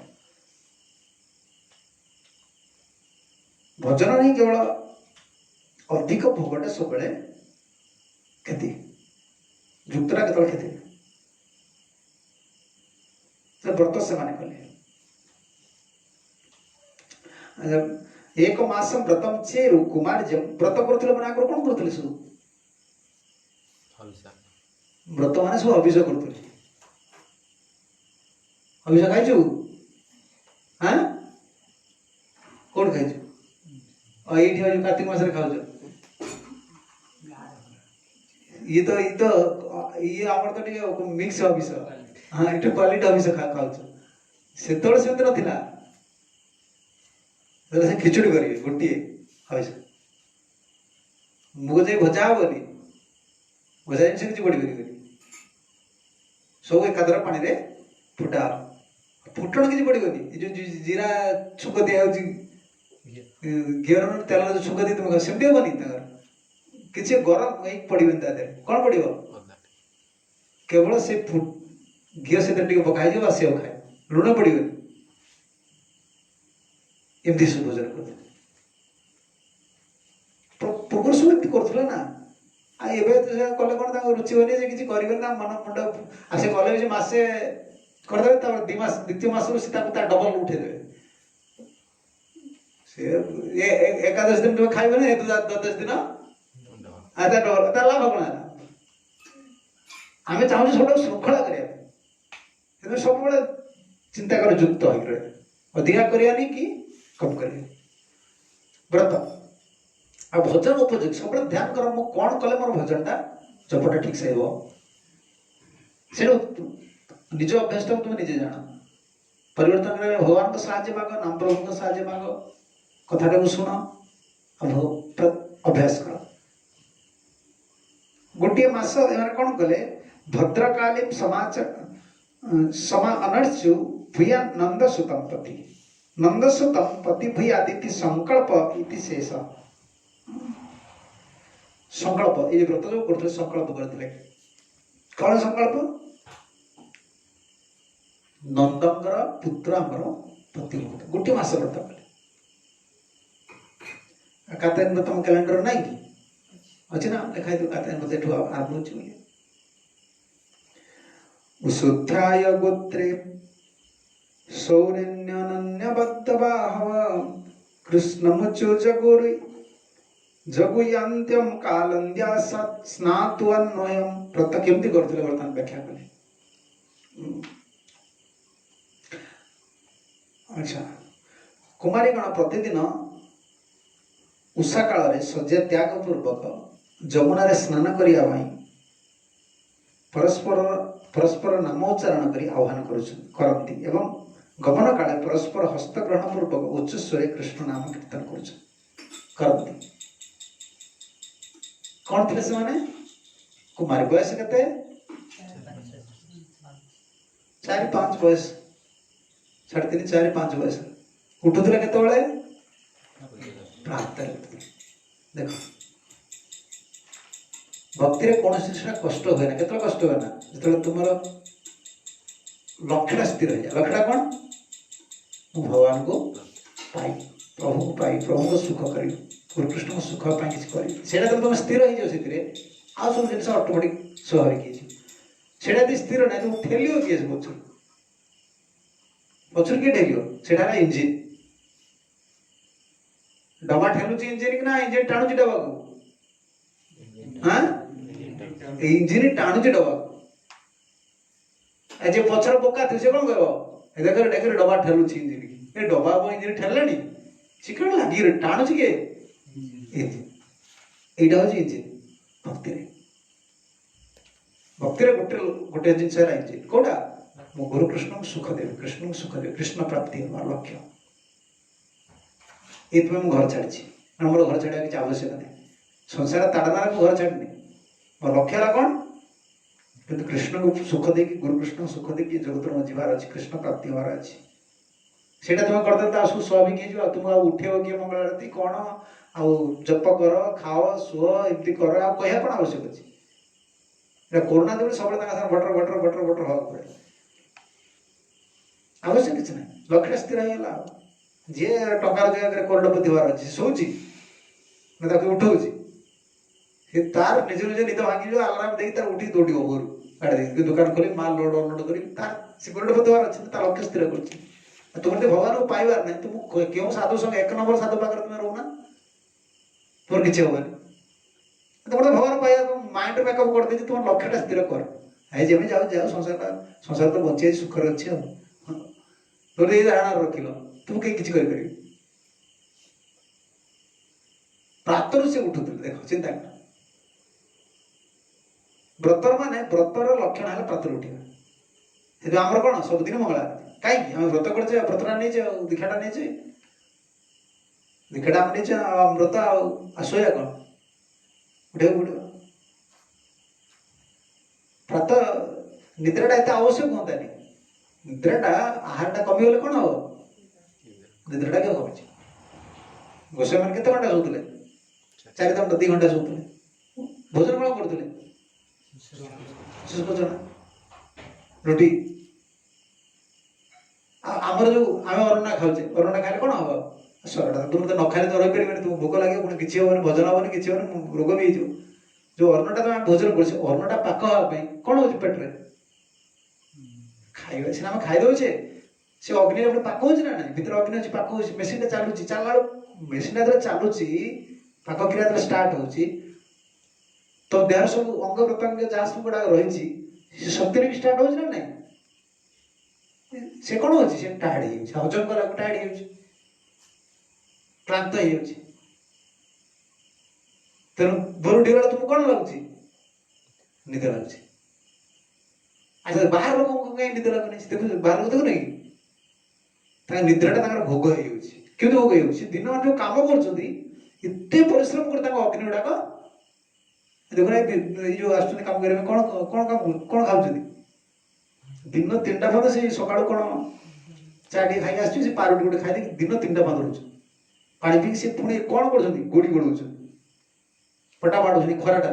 भजन नहीं केवल अधिक भोगटा सब क्षति युक्तटा केत क्षति व्रत से माने कले एक मासम व्रतम चेरु कुमार्यम व्रत करथिले माने आगर कोन करथिले सब व्रत माने सब अभिषेक करथिले अभिषेक खाइछु हां कोन खाइछु एठी हो कार्तिक मास रे खाउछ ये आमर तो टे मिक्स अभिषेक हाँ ये क्वालिटी अभिषेक खाउछ सेतोड़ से नथिला से खिचुड़ी करेंगे गोटे अभिषेक मुग जाए भजा हेनी भजा जिन किसी पड़ी सब एकादर पानी रे फुटा फुटण किसी पड़ोनी जो जीरा छुक दिखाई घीर तेल जो छुक दी तुम सेमती हेनी किसी गरम पड़े कौन पड़ो केवल से घी से पकाई से खाए लुण पड़ोनी एमती सब भोजन करते पूर्व सब एमती करुले ना कले कौन रुचि होनी किसी करेंगे मन मुंड आसे कले मसे करदे द्वितीय मास डबल उठेदेवे एकादश दिन तुम खाइबे ना द्वादश दिन लाभ कौन आम चाहूँ सब श्रृंखला करने सब चिंता कर युक्त हो अधिका करवानी कि कम करें व्रत आ भजन उपयोगी सब ध्यान कर मु कौन कले मोर भजनटा जपटा ठीक से हो से निज अभ्यास तुम निजे जान परिवर्तन करे भगवान को साहाय्य माग नाम प्रभु को साहाय्य माग कथाटा को शुण अभ्यास कर गोटे मास कौन कले भद्रकाली समा अनर्चु भूया नंदसुतम पति भूयादिति संकल्प इति शेष संकल्प ये व्रत जो करते संकल्प करते कौन संकल्प नंदंकर पुत्र आमर पति गोटे मास व्रत कले कात्यायन व्रत कैलेंडर ना कि अच्छे ना लिखाई तो कात्यायन व्रत आरंभ हो शुद्धाय गोत्रे सौरन्यनन्यबद्धबाहव कृष्णमुचो जगुयांत्यम कालंद्या स्नातुअन्वयम व्रत केमती करथिले वर्तमान व्याख्या कले अच्छा कुमारी गण प्रतिदिन उषा काल रे सज्जा त्याग पूर्वक जमुना रे स्नान करिया भाई परस्पर नाम उच्चारण करी आह्वान करती एवं गमन काले परस्पर हस्तग्रहण पूर्वक उच्च स्वरे कृष्ण नाम कीर्तन करती कौन थे से माने कुमारी बयस केते 4-5 बयस 3.5 4-5 बयस उठुଥିଲେ केतेବେଳେ प्रातः देखो भक्ति रे कौन से कष्ट हुए ना केतला कष्ट हुए ना जो तुम लक्ष्यटा स्थिर हो जाए लक्ष्यटा कौन भगवान को पाई प्रभु को पाई प्रभु को सुख करी गुरुकृष्ण को सुख पाई किसी करी सेटा तुम स्थिर हो जाओ से आ सब जिन ऑटोमेटिक स्वाभाविक सेटा यदि स्थिर ना तुम ठेलियो किए पछुर किए ठेलियो सेटा इंजिन डबा ठेलुची इंजिन कि ना इंजिन टाणुची डबा को हाँ इंजिन टाणुची डबा जे पछर बोका थी से कौन कहबो ए देख डबा ठेलुची इंजिन ए डबा को इंजिन ठेललानी शिकण लागी टाणुची के एटा हो इंजिन भक्ति रे गोटे जिनस इंजिन कोडा मो गुरु कृष्ण को सुख देव कृष्ण को सुख देव कृष्ण प्राप्ति हमार लक्ष्य ये मु घर छाड़ी मोर घर छाड़ा किसी आवश्यक नहीं संसार ताड़ना को घर छाड़नी मोर लक्ष्य है कौन किंतु कृष्ण को सुख देकी गुरु कृष्ण को सुख देकी जगत में जीवार अच्छी कृष्ण प्राप्ति हमार अच्छी सेटा तुम करदे सब स्वाभाविक हो तुम उठेब किए मंगल आरती कौन आउ जप कर खाओ शुओ एमती कर आ कह कौन आवश्यक अच्छी कोरोना दिन सब भटर भटर भटर भटर हवा पड़े आवश्यक किसी ना लक्ष्य स्थिर होगा जी टंकार जगह करोड़पति हवार अच्छे शोची उठाऊँ तार निज निज निद भांगी आलाराम दे तार उठी दौड़ घर गाड़ी दुकान खोली माल लोड अनलोड कर करोड़पति हवार अच्छे लक्ष्य स्थिर कर तुम भगवान को पाइबार ना तुम क्यों साधु संग 1 नंबर साधु पाखे तुम रोना तुम किसी हेनी तुम भगवान पाइबा तुम माइंड मेकअप कर दे तुम लक्ष्यटा स्थिर कर है जमी जाओ जाओ संसार तो बचे सुखर अच्छे तुम ये धारणा रखिल तुम कहीं किसी कर प्रातरु से उठुले देख चिंता कर व्रतर माने व्रतर लक्षण है प्रातरु उठा आमर कौन सबुदिन मंगला कहीं व्रत कर व्रतटा नहीं दीक्षाटा नहीं दीक्षाटा नहीं व्रत आसोया कौन उठे पड़ो प्रातः निद्राटा एत आवश्यक होता नहीं निद्राटा आहारटा कमिगले कौन हम निद्राटा क्या कमी गोसाई मैंने केते घंटा सोते 4 घंटा 2 घंटा सोते भोजन कौन करते रुटी आमर जो आम अरण्या खाऊे अरण्या खाइले कौन हम सरटा तुम तो न खाइले तो रही पारे तुम भोक लगे पुणी किसी हेनी भजन हेनी किसी हेनी रोग भी हो जो अन्नटा तुम भोजन कर अन्नटा पाक हाँपी कौन हो पेट्रे खाइबा सीना आम खाईदे से अग्नि अपने पाक हो ना भर अग्नि अच्छी पाक हो मेसीन चलुची चलला मेसीन जो चलुची पाक क्रिया जो स्टार्ट हो तो देह सब अंग प्रत्यंग जहाँ सब गुड़ा रही शक्ति भी स्टार्ट हो ना से कौन हो टायर्ड हजम कला टायर्ड क्लांत तेणु भोर उठिगला तुमको कौन लगुच निद लगुच। अच्छा बाहर लोक कहीं निद लगुनि देखो बाहर लोक देखुन कि निद्राटा भोग हो भोग हो दिन मान जो कम करते परिश्रम कर अग्नि गुड़ाक देखुना जो आसुच्च कम करने कौन कौन कौन कौन खाऊँ दिन 3टा पर्यंत से सका कौन चा टे खाई आस पारुटी गोटे खाई दिन 3टा पर्यंत रोच पानी पी सी पुणी कौन कर गोड़ी गोड़ पटा बाड़ू खराटा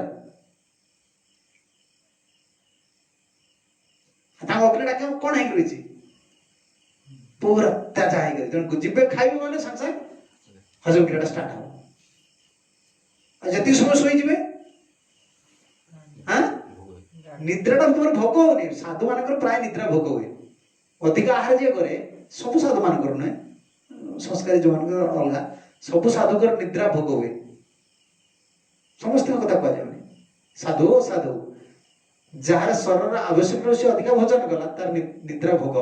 अग्निटा कौन है रही पूरा ताजा है जीवे खाइबे मैंने साथ साथ हजम क्रिया स्टार्ट हो जी समय शोजे हाँ निद्राटा तुम भोग होनी साधु मान प्राय निद्रा भोग हुए अधिक आहार जी कै सब साधु मान नुहे संस्कारी जो मान अलग सब साधुकर निद्रा भोग हुए समस्त कथा कह साधु साधु जार शरीर आवश्यक से अधिक भोजन कला तार निद्रा भोग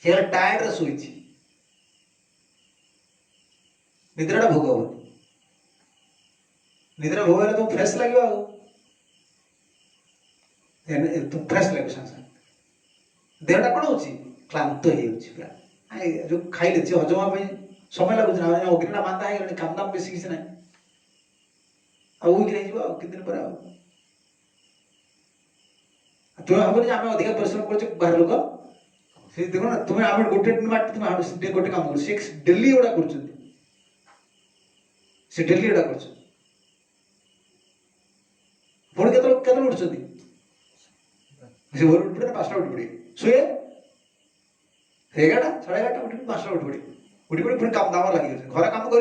हे टायर्ड शोई निद्राटा भोग हो निद्रा भोग तुम फ्रेश लगे तुम फ्रेश लगे सागे देहटा कौन हो क्लांत हो जो खाइले सी हजम हाँ समय लगुच अग्निटा मांदा है काम दाम बेस किसी ना कित दिन पर तुम्हें भाव आम अधिक परिश्रम कर बाहर लोक से देख ना तुम्हें आम गोटे दिन बाट तुम्हें गोटे काम कर डेली एटा कर डेली एटा कर पुणी के उठुं भोर उठ पड़े 5टा उठ पड़े शुए 11टा 11:30 उठ 5टा उठ पड़े पुणी काम दाम लगे घर कम कर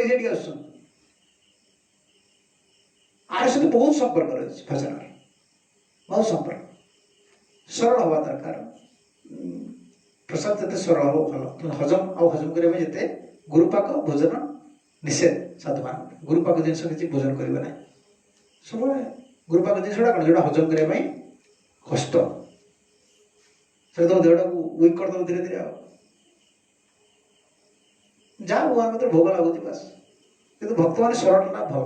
आर सहित बहुत संपर्क रही भजन बहुत संपर्क सरल हवा दरकार प्रसाद जिते सरल हो भल हजम आउ हजम करने जिते गुरुपाक भोजन निषेध साधु मान गुरुपाक जिन किसी भोजन करेंगे ना सब गुरुपाक जिनसा कौन जो हजम करने कष्ट से तुम देहटा को वीक करदे धीरे धीरे जहाँ भगवान मत भोग लगुच बस कि भक्त मैंने सरल ना भल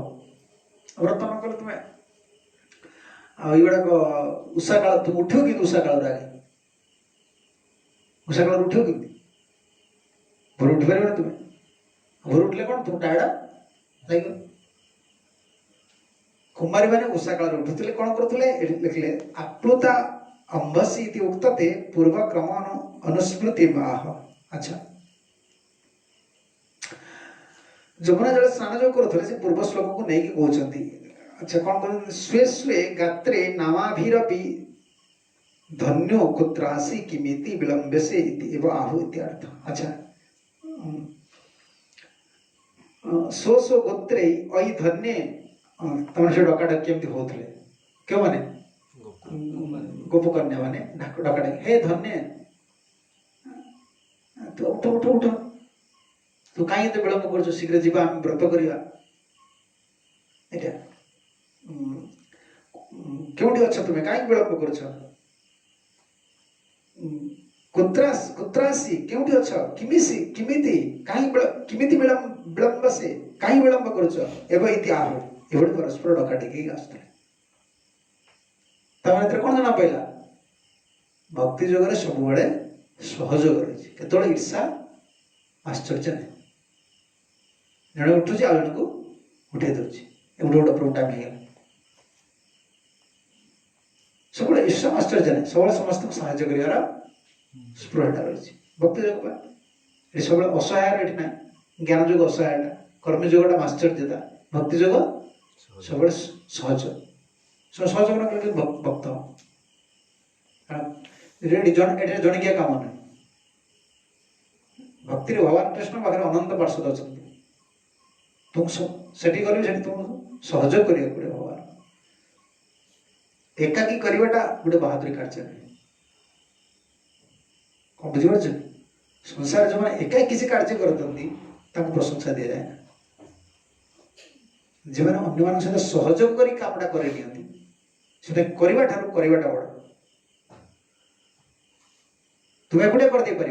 व्रत न कले तुम्हें युवाक उषा काल तुम उठ कि उषा काल आगे उषा काल उठ कि भोर उठ पार तुम्हें भोर उठले कौन तुम टायर्ड लगे कुमारी मैंने उषा काल उठुले कौन करुले लिखले आप्लुता अंबसी उक्तते पूर्वक्रम अनुस्मृति आह अच्छा जमुना जल स्नान जो करुले से पूर्व श्लोक को नहीं कहते अच्छा कौन कहते स्वे स्वे गात्रे नामाभिरपि धन्यो कुत्रासी किमिति विलंबसे एव आहु इत्यर्थ अच्छा सो सो गोत्रे अई धन्ये तमन से डकाटा केमती होतले क्यों माने गोपकन्या माने डकाटा हे धन्य तो उठ उठ उठ तू कहीं तो विलंब कर शीघ्र जीवा आम व्रत करवा क्योंटी अच्छा तुम्हें कहीं विलंब कर कुत्रासी क्योंटी अच्छा किमिसी किमिति कहीं किमिति विलंब से कहीं विलंब कर एवं इति आहु एवढे परस्पर डकाटिकी आसुले तमाने कौन जना पाइला भक्ति जोगरे सब बड़े सहयोग रही केतोले ईर्षा आश्चर्य नहीं जड़े उठुच आ जन को उठे दूसरी गोटे गोटे प्रभु टाइम हो सब ईर्षा आश्चर्य नहीं सब समस्त को साहाय्य कर स्पृहटा रही भक्ति जोग ये सब असहाय ना ज्ञान जोग असहायटा कर्म जोगटा आश्चर्यता भक्ति जोग सब सहज सहयोग न भक्त जन क्या काम ना भक्ति भगवान कृष्ण पाखे अनंत पार्षद अच्छा तुम से तुम सहयोग करा पड़े भगवान एकाकी करवाटा गोटे बहादुरी कार्य नहीं कौन बुझीपार संसार जो मैंने एकाकी किसी कार्य करते प्रशंसा दि जाए जो मैंने अन्य मान सहित सहयोग कर कामटा कर करवाटा बड़ तुम एकुटिया करदे पार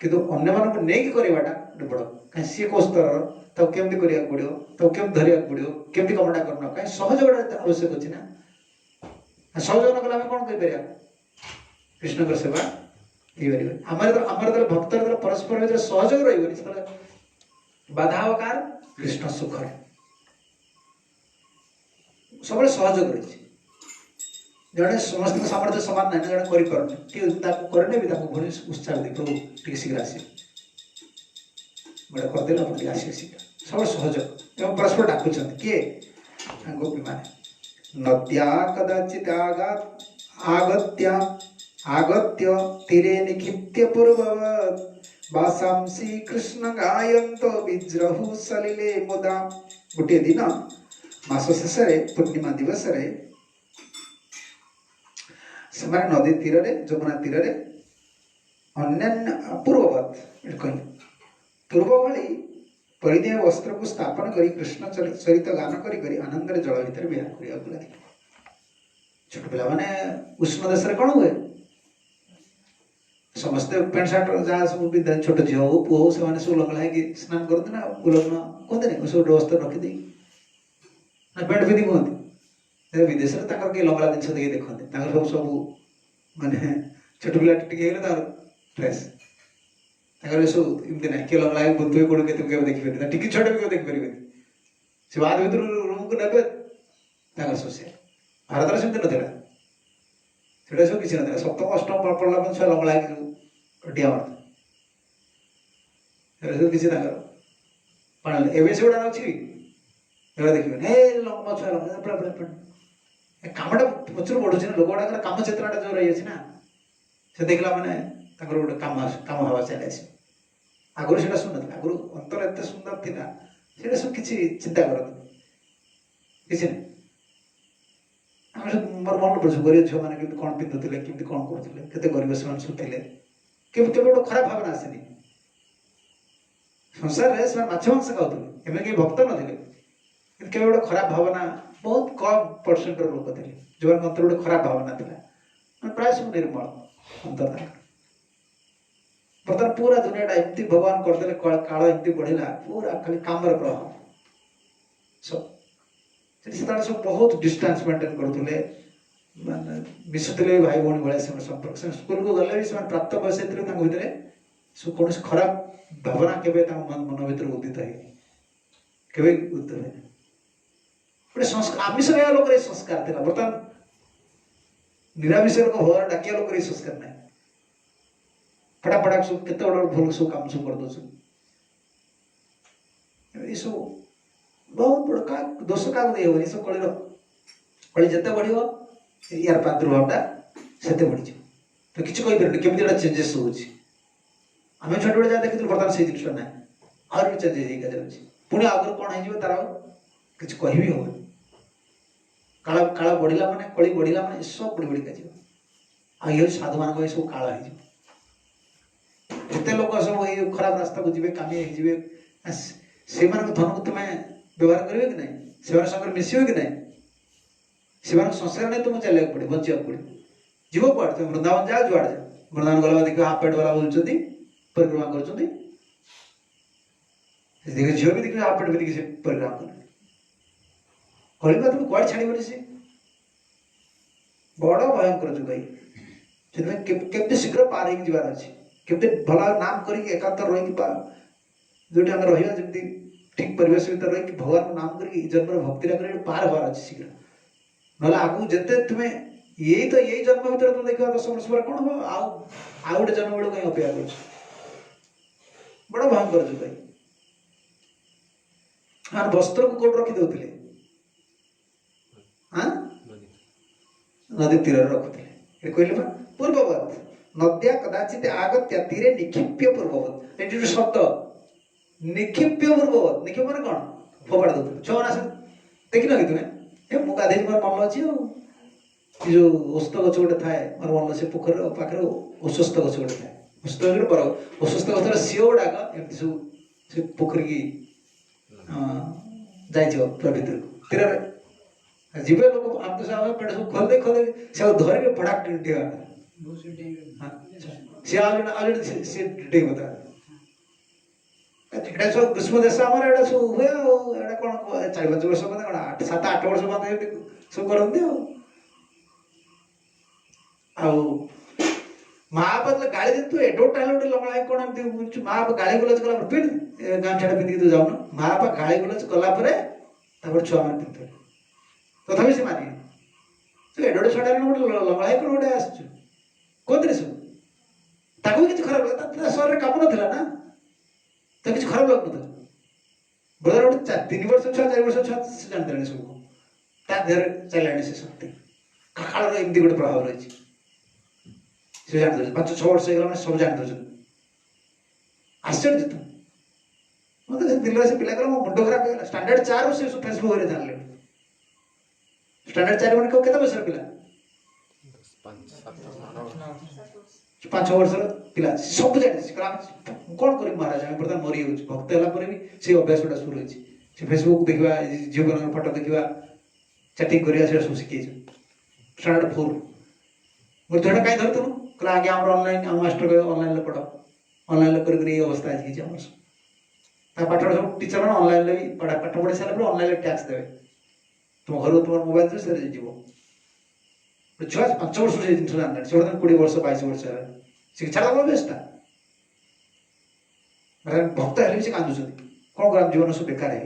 किंतु अन्य मानक नहीं करवाटा बड़ कहीं सी को स्तर तो केमती करिया पड़ियो तो केमती धरिया पड़ियो केमती कमटा करना कहीं सहयोग आवश्यक अछि ना सहयोग न कला हम कोन करि परिया कृष्ण को सेवा आमर भक्तर परस्पर भीतर सहयोग रही बाधा अवकार कृष्ण सुख सब सहयोग रही जड़े समस्त सामर्थ्य सामान ना जड़े करि परने करने भी भूमि उत्साह दे प्रभु टी शीघ्र आस गोटे करदे आप आस शीघ्र सब सहयोग एवं परस्पर डाकुंट किए गोपी माने नद्या कदाचित आगत्य आगत्य तीरे निक्षिप्य पूर्ववत् वासांसी कृष्ण गायन्तो विज्रहु सलिले मुदा गोटे दिन मास शेष पूर्णिमा दिवस से नदी तीर जमुना तीर अन्य पूर्ववत कहले पूर्व भली परिधेय वस्त्र को स्थापन कर कृष्ण चरित गान करी आनंद जल भीतर विहार करिया लगे छोट पिला माने उष्ण देश कौन हुए समस्ते पेंट सार्ट जहाँ सब छोट झील हो पुओ से सब लंगला स्नान करते ना उलग्न कहते सब वस्त्र रखिदे ना पेंट पिंधि कहते विदेश में किए लंगला जिन देखते सब सब माने छोट पिला टिके ड्रेस सब इमती ना किए लंगला बुद्धि कौन के देखिए टिकी छोटे भी देखिपारे से बाद भर रूम को ने सब भारत सेमती नाला से सब किसी ना सप्तम अष्टम पढ़ला मैं छुआ लंगला डिया मारते सब किसी पाने एवं से गुड़ा अच्छी देखिए हे लंबा छुआ लंबा कामटा प्रचुर बढ़ुची ना लोक गुड़ा कम चेतनाटा जो रही है ना से देखला मैंने गोटे कम हवा चली आस आगुरी से शुणु आगुरी अंतर एत सुंदर था से सब किसी चिंता करते किसी ना मोर मन पड़े गरीब झील मैंने कौन पिंधुले केमती कौन करुले केते गरीब से सब थे केवल गोटे खराब भावना आसेनी संसार में से माछ मांस खाते एम कहीं भक्त ना केवल गोटे खराब भावना बहुत कम परसेंट लोक थे जो अंतर गोटे खराब भावना था प्राय सब निर्मल अंतर बर्तमान पूरा दुनिया एमती भगवान करदे काल एमती बढ़ला पूरा खाली काम प्रभाव सब सब बहुत डिस्टेंस मेंटेन करुले मिशुले भाई भौणी भाई से संपर्क से स्कूल को गले भी प्राप्त बयस भितर सब कौन खराब भावना केवे मन भर उदित है केवे उदित है गोटे संस्कार आमिष खाया लोक संस्कार था बर्तमान निरामिष लोक भगवान डाकिया लोक संस्कार ना फटाफट सब केते बड़ भूल सब काम सब कर सब बहुत बड़ का दोष क्या दे सब कलिर कली जिते बढ़ यार प्रादुर्भावटा से बढ़ी तो किसी कहीपर केमी चेंजेस होमें छोटे बड़े जहाँ देखी बर्तमान से जिन ना आर भी चेंजेस जाऊँगी पुणी आगे कौन हो तार कि कह भी हम काल काल बढ़ला माने कली बढ़ला माने सब बढ़ी बढ़ी का ये साधु मान सब काल होते लोक सब ये खराब रास्ता को जी कामी से धन को तुम्हें व्यवहार करेंगे कि नहीं से मिसवे कि नहीं से संसार नहीं तुमको चलिया पड़े बचा पड़े जीव कुआड़ तुम वृंदावन जा जुआड़ जा वृंदावन गला देखिए हाफ पेट वाला बोलते परिक्रमा कर झील भी देखिए हाफ पेट भी देखिए परिक्रमा कर कलिका तुम कुआड़ छाड़ से बड़ भयंकर जुग के शीघ्र पार हो जावार अच्छे केमती भल नाम कर एकांत रही जो रहा जमी ठीक परिवेश भीतर रही भगवान नाम कर जन्म भक्ति कर पार हबार अच्छे शीघ्र ना आगू जिते तुम्हें यही तो यही जन्म भीतर तुम देखा 10 वर्ष पर कौन हम आउ गोटे जन्म बेलू कहीं अपेक्षा कर बड़ भयंकर जुग हाँ वस्त्र को कौट रखी दौले हाँ नदी तीर रखुले कहले पूर्ववत नद्या कदाचित आगत्या तीरे निक्षिप्य पूर्ववत ये शब्द निक्षिप्य पूर्ववत निक्षिप मैंने कौन फोपाड़ दौले छुआ देख न कि तुम्हें मु गाधे मोर मन अच्छी जो ओस्त गच गोटे थाए मोर मन से पोखर पाखे ओस्वस्थ गच गोटे थाए ओस्वस्थ गोटे पर ओस्वस्थ गचर सीओ गुड़ाक एमती सब से पोखरी की जा भीतर तीर जीवे लोक आम तो पेट सब खोल दे से धरिक फटाक हाँ सी अलरेडी सी डेग बता एटा सब ग्रीष्म देश आमर एटा सब हुए एटा कौन 4-5 वर्ष बंद कौन 7-8 वर्ष बंद सब करते माँ बाप गाड़ी दे तू एडोटा गोटे लगा कौन माँ बाप गाड़ी गुलज कला पिंध गामछाटा पिंधिक तू जाऊन माँ बाप गाड़ी गुलज कला छुआ मैंने पिंधे तथापि से मारे तो एडोटे छड़ा गोटे लगा कौन गोटे आस कौन सब ताकू किसी खराब लगा सहर काम ना तो किसी खराब लगुन बदल गोटे 3 वर्ष छुआ 4 वर्ष छुआ से जानते सब देहर चलानी से शक्ति काल एमती गोटे प्रभाव रही से जान दे 5-6 वर्ष हो सब जान दे आश्चर्य तो मतलब दिल्ली से पिला मो मुंड खराब हो स्टैंडर्ड 4 से फेसबुक रे जानले स्टैंडर्ड 4 माने केते वर्ष पिला 5-6 वर्ष पिला सब जान कौन कर महाराज आम बर्तमान मरी हो भक्त है भी से अभ्यास गुटा शुरू हो फेसबुक देखा झील फोटो देखा चैटिंग करा सब शिखी स्टैंडर्ड 4 मोर झुआटा कहीं धरतु कहला आगे आम ऑनलाइन आम मास्टर कह ऑनलाइन पढ़ ऑनलाइन कर अवस्था आज आम पाठ सब टीचर मैंने ऑनलाइन भी पाठ पढ़ी सारे ऑनलाइन टैक्स देवे तुम घर तुम मोबाइल से छुआ 5 वर्ष से जिन जाना से 20 वर्ष 22 वर्ष है छाड़ा बेस्टा भक्त है से कांदुं कौन कर जीवन सब बेकार है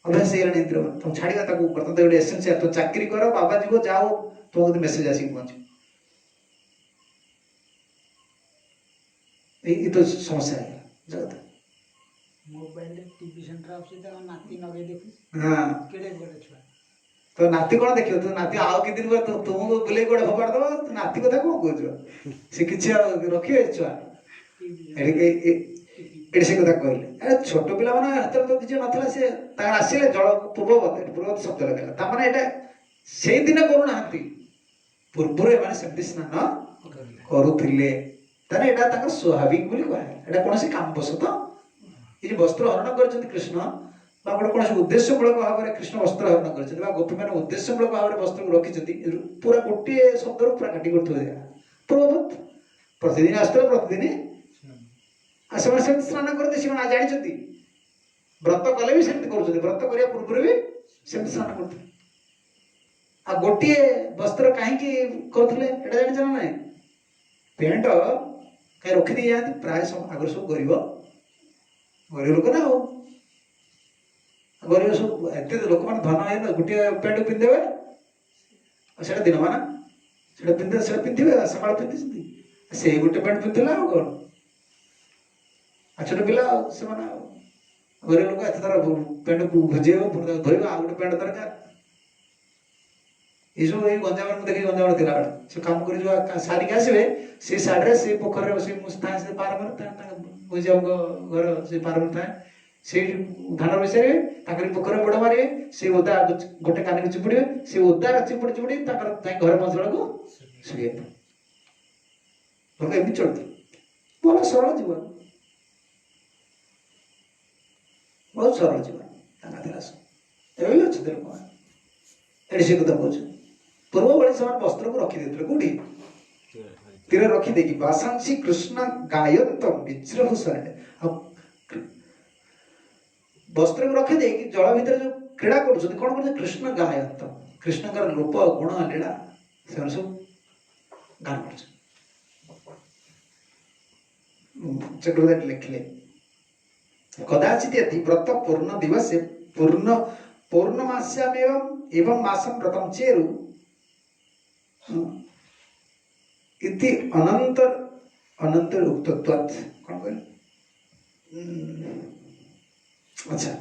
अभ्यास है तुम छाड़ा बर्तमान गोटे एसेंशियल तो चाकरी कर बाबा जीव जाओ तुम मेसेज आसिक पहुंचे ये तो समस्या है जगत मोबाइल टीवी सेंटर आपसे तो नाती नगे देखु हां केड़े गोटे छुआ तो नाती कौन देखियो तो नाती आउ कि दिन पर तुमको बुले गोड़े फोपाड़ दो तो नाती कथा कौन कहछ से किछ रखिए छुआ एडी से कथा कहले अरे छोट पिला माने हाथ तो किछ नथला से तार आसीले जल पूर्ववत शब्द लगला ता माने एटा से दिन करू नाती पूर्वरे माने सेमति स्नान करूथिले ताने एटा ताकर स्वाभाविक बोली कहै एटा कोनसी काम बसत ये वस्त्र हरण करछन कृष्ण बा गोटे कौन उद्देश्यमूलक भाव में कृष्ण वस्त्र हरण कर गोपी मैंने उद्देश्यमूलक भाव में वस्त्र को रखी पूरा गोटे शब्द पूरा काटी पूर्ववत प्रतिदिन आसते प्रतिदिन से स्नान करते से जानी व्रत कले भी सेमती कर व्रत करने पूर्व भी सेमती स्नान करते आ गोटे वस्त्र कहीं करते जानी ना ना पेंट कहीं रखी दी जाती प्राय सब आगर सब गरीब लोक ना हो गरीब सब एत लोक मैंने धन है गोटे पेंट पिंधे से दिन माना से पिंधे से पिंधे सकाल पिंधि से गोटे पेंट पिंधला कौन आ छोट पिला से गरीब लोक एत तार पेंट भुजे धर आ गोटे पेंट दरकार ये सब गंजाम देखिए गंजाम थी से कम कर सारिक आसवे से साढ़े से पोखर से थाए से पार गंजाम घर से पार थाए से धान बसारे पोखर बड़ मारे से ओदा गोटे कान को चिपुड़े से ओदा चिपुड़ी चिपुड़ी घर मजला को शुए लोग एमती चलते बहुत सरल जीवन बहुत सरल जीवन एवं अच्छे लोक एडी से कथा कह पूर्व बड़े से वस्त्र को रखी देते कौटी तीर रखी वासांसी कृष्ण गायंतम विज्रभूषण वस्त्र को रखी दे जल भितर जो क्रीड़ा कर कौन कर कृष्ण गायंतम कृष्ण का रूप गुण लीला से सब गान कर लिखले कदाचित व्रत पूर्ण दिवस पूर्णमास्याम एवं मासम व्रतम चेरु इति अनंतर उक्तत्वात् कौन कहले अच्छा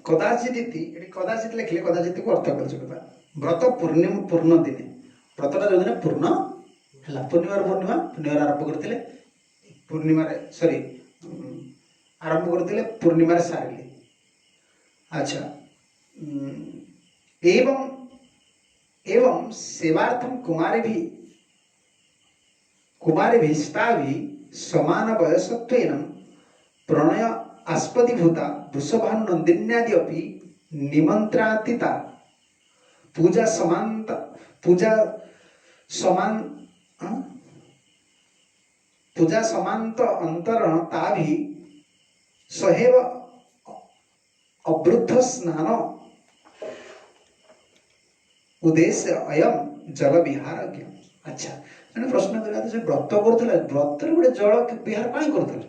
कदाचित इति कदाचित लिखले कदाचित को अर्थ कर व्रत पूर्ण दिने व्रतटा जो दिन पूर्ण है पूर्णिमा आरंभ करते पूर्णिमा सॉरी आरंभ करते पूर्णिमा सारे अच्छा एवं सेवार्थम कुमारी भी समान वयसत्वेन प्रणय आस्पदीभूता वृषभानु नंदिन्यादि अपि निमंत्रातिता पूजा समान पूजा समांत अंतरण ता भी सहेव अवृद्ध स्नान उद्देश्य अयम जल विहार ज्ञ। अच्छा मैंने प्रश्न करा से व्रत करुला व्रत गोटे जल विहार कहीं करुला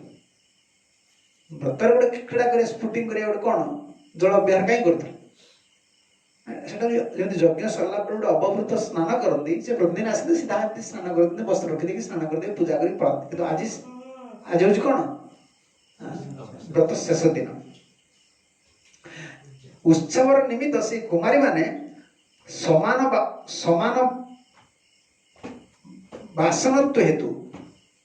व्रत गोटे क्रीड़ा कर स्पुटिंग करा गोटे कौन जल विहार कहीं करुला जमी यज्ञ सरला गोटे अवभृत स्नान करती से प्रतिदिन आसते सीधा स्नान करते वस्त्र रखिदे स्नान करते पूजा कर पढ़ती कि आज हूँ कौन व्रत शेष दिन उत्सवर निमित्त से कुमारी माने समान वासनत्व हेतु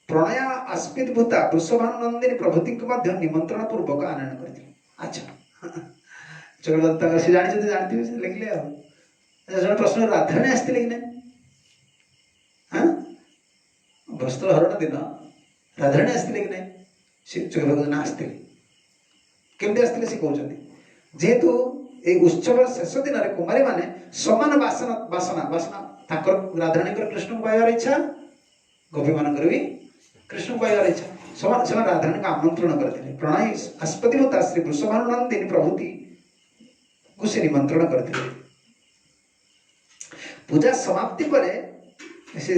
प्रणय आस्पित भूता वृषभानुनंदिनी प्रभृति निमंत्रण पूर्वक आनयन करते। अच्छा चक्रवर्ती से जानी जानते से लिखले जन प्रश्न राधाराणी आसते कि ना हाँ वस्त्र हरण दिन राधाराणी आसते कि ना चक्रवर्ती आसते केमती आसते से कहते जेहेतु ये उत्सव शेष दिन में कुमारी माने समान वासना वासना वासना राधाराणी कृष्ण को पाइबार इच्छा गोपी मान भी कृष्ण को पाइबार इच्छा समान समान राधाराणी को आमंत्रण करते प्रणय आस्पति होता श्री वृषभानुनंदिनी प्रभृति को से निमंत्रण करते। पूजा समाप्ति पर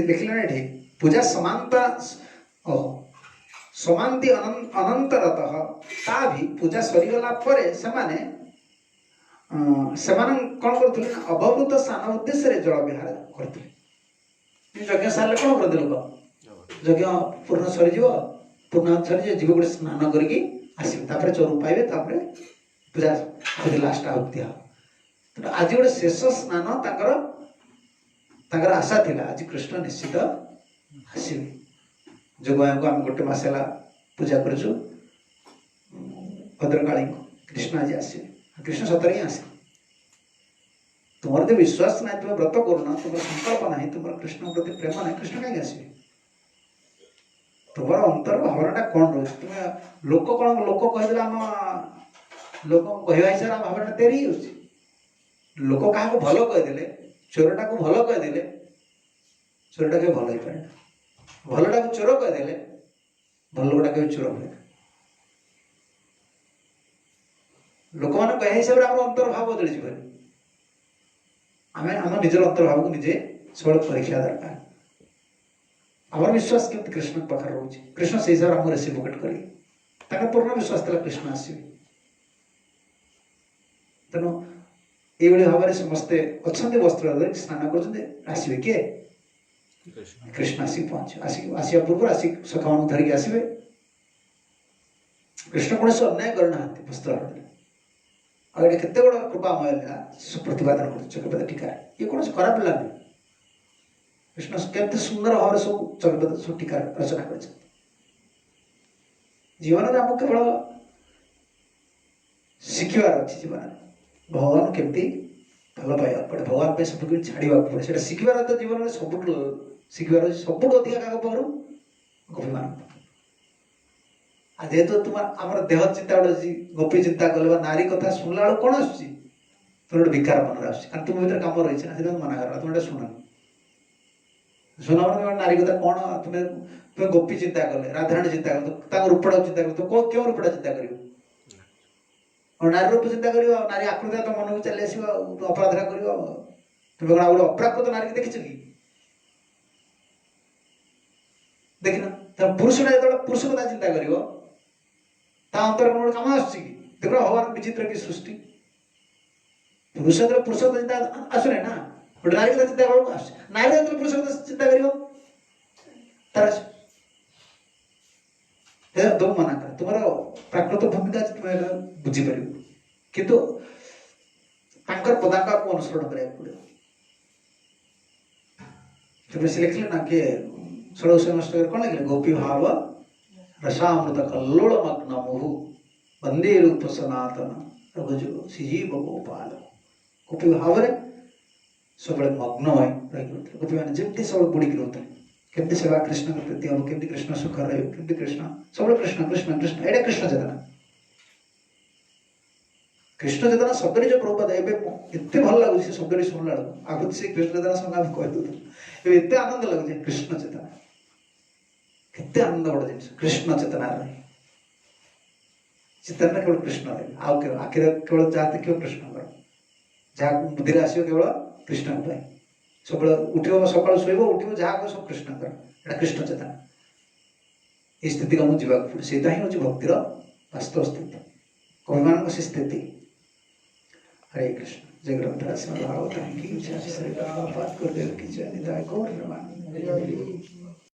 देखिले ये पूजा समानता समांति अनंतरतः ता भी पूजा सरीगला पर ସେମାନେ କଣ କରୁଥିଲେ ନା ଅବବୃତ ସ୍ନାନ ଉଦ୍ଦେଶ୍ୟରେ ଜଳ ବିହାର କରୁଥିଲେ। ଯଜ୍ଞ ସାରିଲେ କଣ କରନ୍ତି ଲୋକ ଯଜ୍ଞ ପୂର୍ଣ୍ଣ ସରିଯିବ ପୂର୍ଣ୍ଣାହୁତି ସରିଯିବ ଯିବ ଗୋଟେ ସ୍ନାନ କରିକି ଆସିବେ ତାପରେ ଚରୁ ପାଇବେ ତାପରେ ପୂଜା ଲାଷ୍ଟ ଆହୁତି ହବ। ତେଣୁ ଆଜି ଗୋଟେ ଶେଷ ସ୍ନାନ ତାଙ୍କର ଆଶା ଥିଲା ଆଜି କୃଷ୍ଣ ନିଶ୍ଚିତ ଆସିବେ। ଯୋଗମାୟାଙ୍କୁ ଆମେ ଗୋଟେ ମାସ ହେଲା ପୂଜା କରୁଛୁ ଭଦ୍ରକାଳୀଙ୍କୁ କୃଷ୍ଣ ଆଜି ଆସିବେ कृष्ण सतरे ही आसे तुम्हारे तो विश्वास ना तुम व्रत करना तुम संकल्प ना तुम कृष्ण प्रति प्रेम ना कृष्ण कहीं आसवे तुम अंतर भावना कौन रोज तुम लोक कौन लोक कहीदे आम लोक कह हिसाब भावना तेरी लोक क्या भल कहीदे चोरटा को भल कहीदे चोरटा के भल हो पाए भलटा को चोर कहीदे भल लोकटा के चोर हुए लोक मैंने कह हिसाब से आम अंतर्भाव बदली जाए आम आम निजर अंतर्भाव को निजे सब परीक्षा दरकार आम विश्वास केमती कृष्ण पाखे रोचे कृष्ण से हिसाब से रेसिप्रोकेट करेंगे पूर्ण विश्वास था कृष्ण आसवे तेणु ये भाव में समस्ते अच्छा वस्त्र स्नान करसवे किए कृष्ण आसिक पहुंचे आसिया पूर्व आसिक सखा मान धरिक आसवे कृष्ण कौन से अन्याय करना वस्त्र हरण और ये केते बड़ कृपामय प्रतिपादन कर चक्रवर्ती टीका ये कौन से खराब लगे कृष्ण केते सुंदर भाव सब चक्रवर्ती सब टीका रचना कर जीवन में आम केवल शिखबार अच्छी जीवन भगवान केमती भल पाइबा पड़े भगवान पे सब कुछ छाड़ा पड़े से शिखबार तो जीवन में सब शिखबार सब अधिक क्या पाखु गोपी मान जेहेतु तुम आम देह चिंता गोटे गोपी चिंता कले नारी कथा शुणला बेलू कौन आस गोटे विकार मन कारण तुम भर कम रही ना मना कर तुम शुण शुण नारी कथा कौन तुम्हें गोपी चिंता कले राधाराणी चिंता कर रूपड़ा चिंता कर क्यों रूपड़ा चिंता कर नारी रूप चिंता कर नारी आकृति तो मन को चली आस अपराधरा कर तुम्हें कौन गोटे अप्राकृत नारी की देखी कि देखना पुरुषटा जो पुरुष कथा चिंता कर अंतर कौन गोटे कम आस भगवान विचित्र की सृष्टि पुरुष पुरुष चिंता आसुना ना गोटे नारी कथा चिंता कर नारी पुरुष कथा चिंता कर तुम मना कर तुम प्राकृत भूमिका तुम्हें बुझीपर किंतु पदांक को अनुसरण करा पड़े से लिखले ना किए षोड़श नष्ट कौन लिखे गोपी भाव रसामृत कल्लोल मग्न मुहु वंदे रूप सनातन रघुजु सीजीव गोपाल गोपी भाव सब मग्न रही गोपी मैंने जमी सब बुड़िक रोते केमती सेवा कृष्ण के प्रति हम केमती कृष्ण सुख रही कृष्ण सब कृष्ण कृष्ण कृष्ण एटा कृष्ण चेतना कृष्ण चेतना शब्द जो प्रभुपाद एत भल लगुच से शब्द शुणला आगु से कृष्ण चेतना संग कहीदे एत आनंद लगुच कृष्ण चेतना କେତେ ଆନନ୍ଦ ବଡ଼ ଜିନିଷ କୃଷ୍ଣ ଚେତନାର ଚେତନା କେବଳ କୃଷ୍ଣ ରହିବ ଆଉ କେବଳ ଆଖିରେ କେବଳ ଯାହା ଦେଖିବ କୃଷ୍ଣଙ୍କର ଯାହା ବୁଦ୍ଧିରେ ଆସିବ କେବଳ କୃଷ୍ଣଙ୍କ ପାଇଁ ସବୁବେଳେ ଉଠିବ ସକାଳୁ ଶୋଇବ ଉଠିବ ଯାହା କରିବ ସବୁ କୃଷ୍ଣଙ୍କର ଏଇଟା କୃଷ୍ଣ ଚେତନା এই ସ୍ଥିତିକୁ ଆମକୁ ଯିବାକୁ ପଡ଼ିବ ସେଇଟା ହିଁ ହେଉଛି ଭକ୍ତିର ବାସ୍ତବ ସ୍ଥିତି କବିମାନଙ୍କ ସେ ସ୍ଥିତି ହରେ କୃଷ୍ଣ जय ग्रंथ भागवत की जय श्री प्रभुपाद गुरुदेव की जय निताय गौर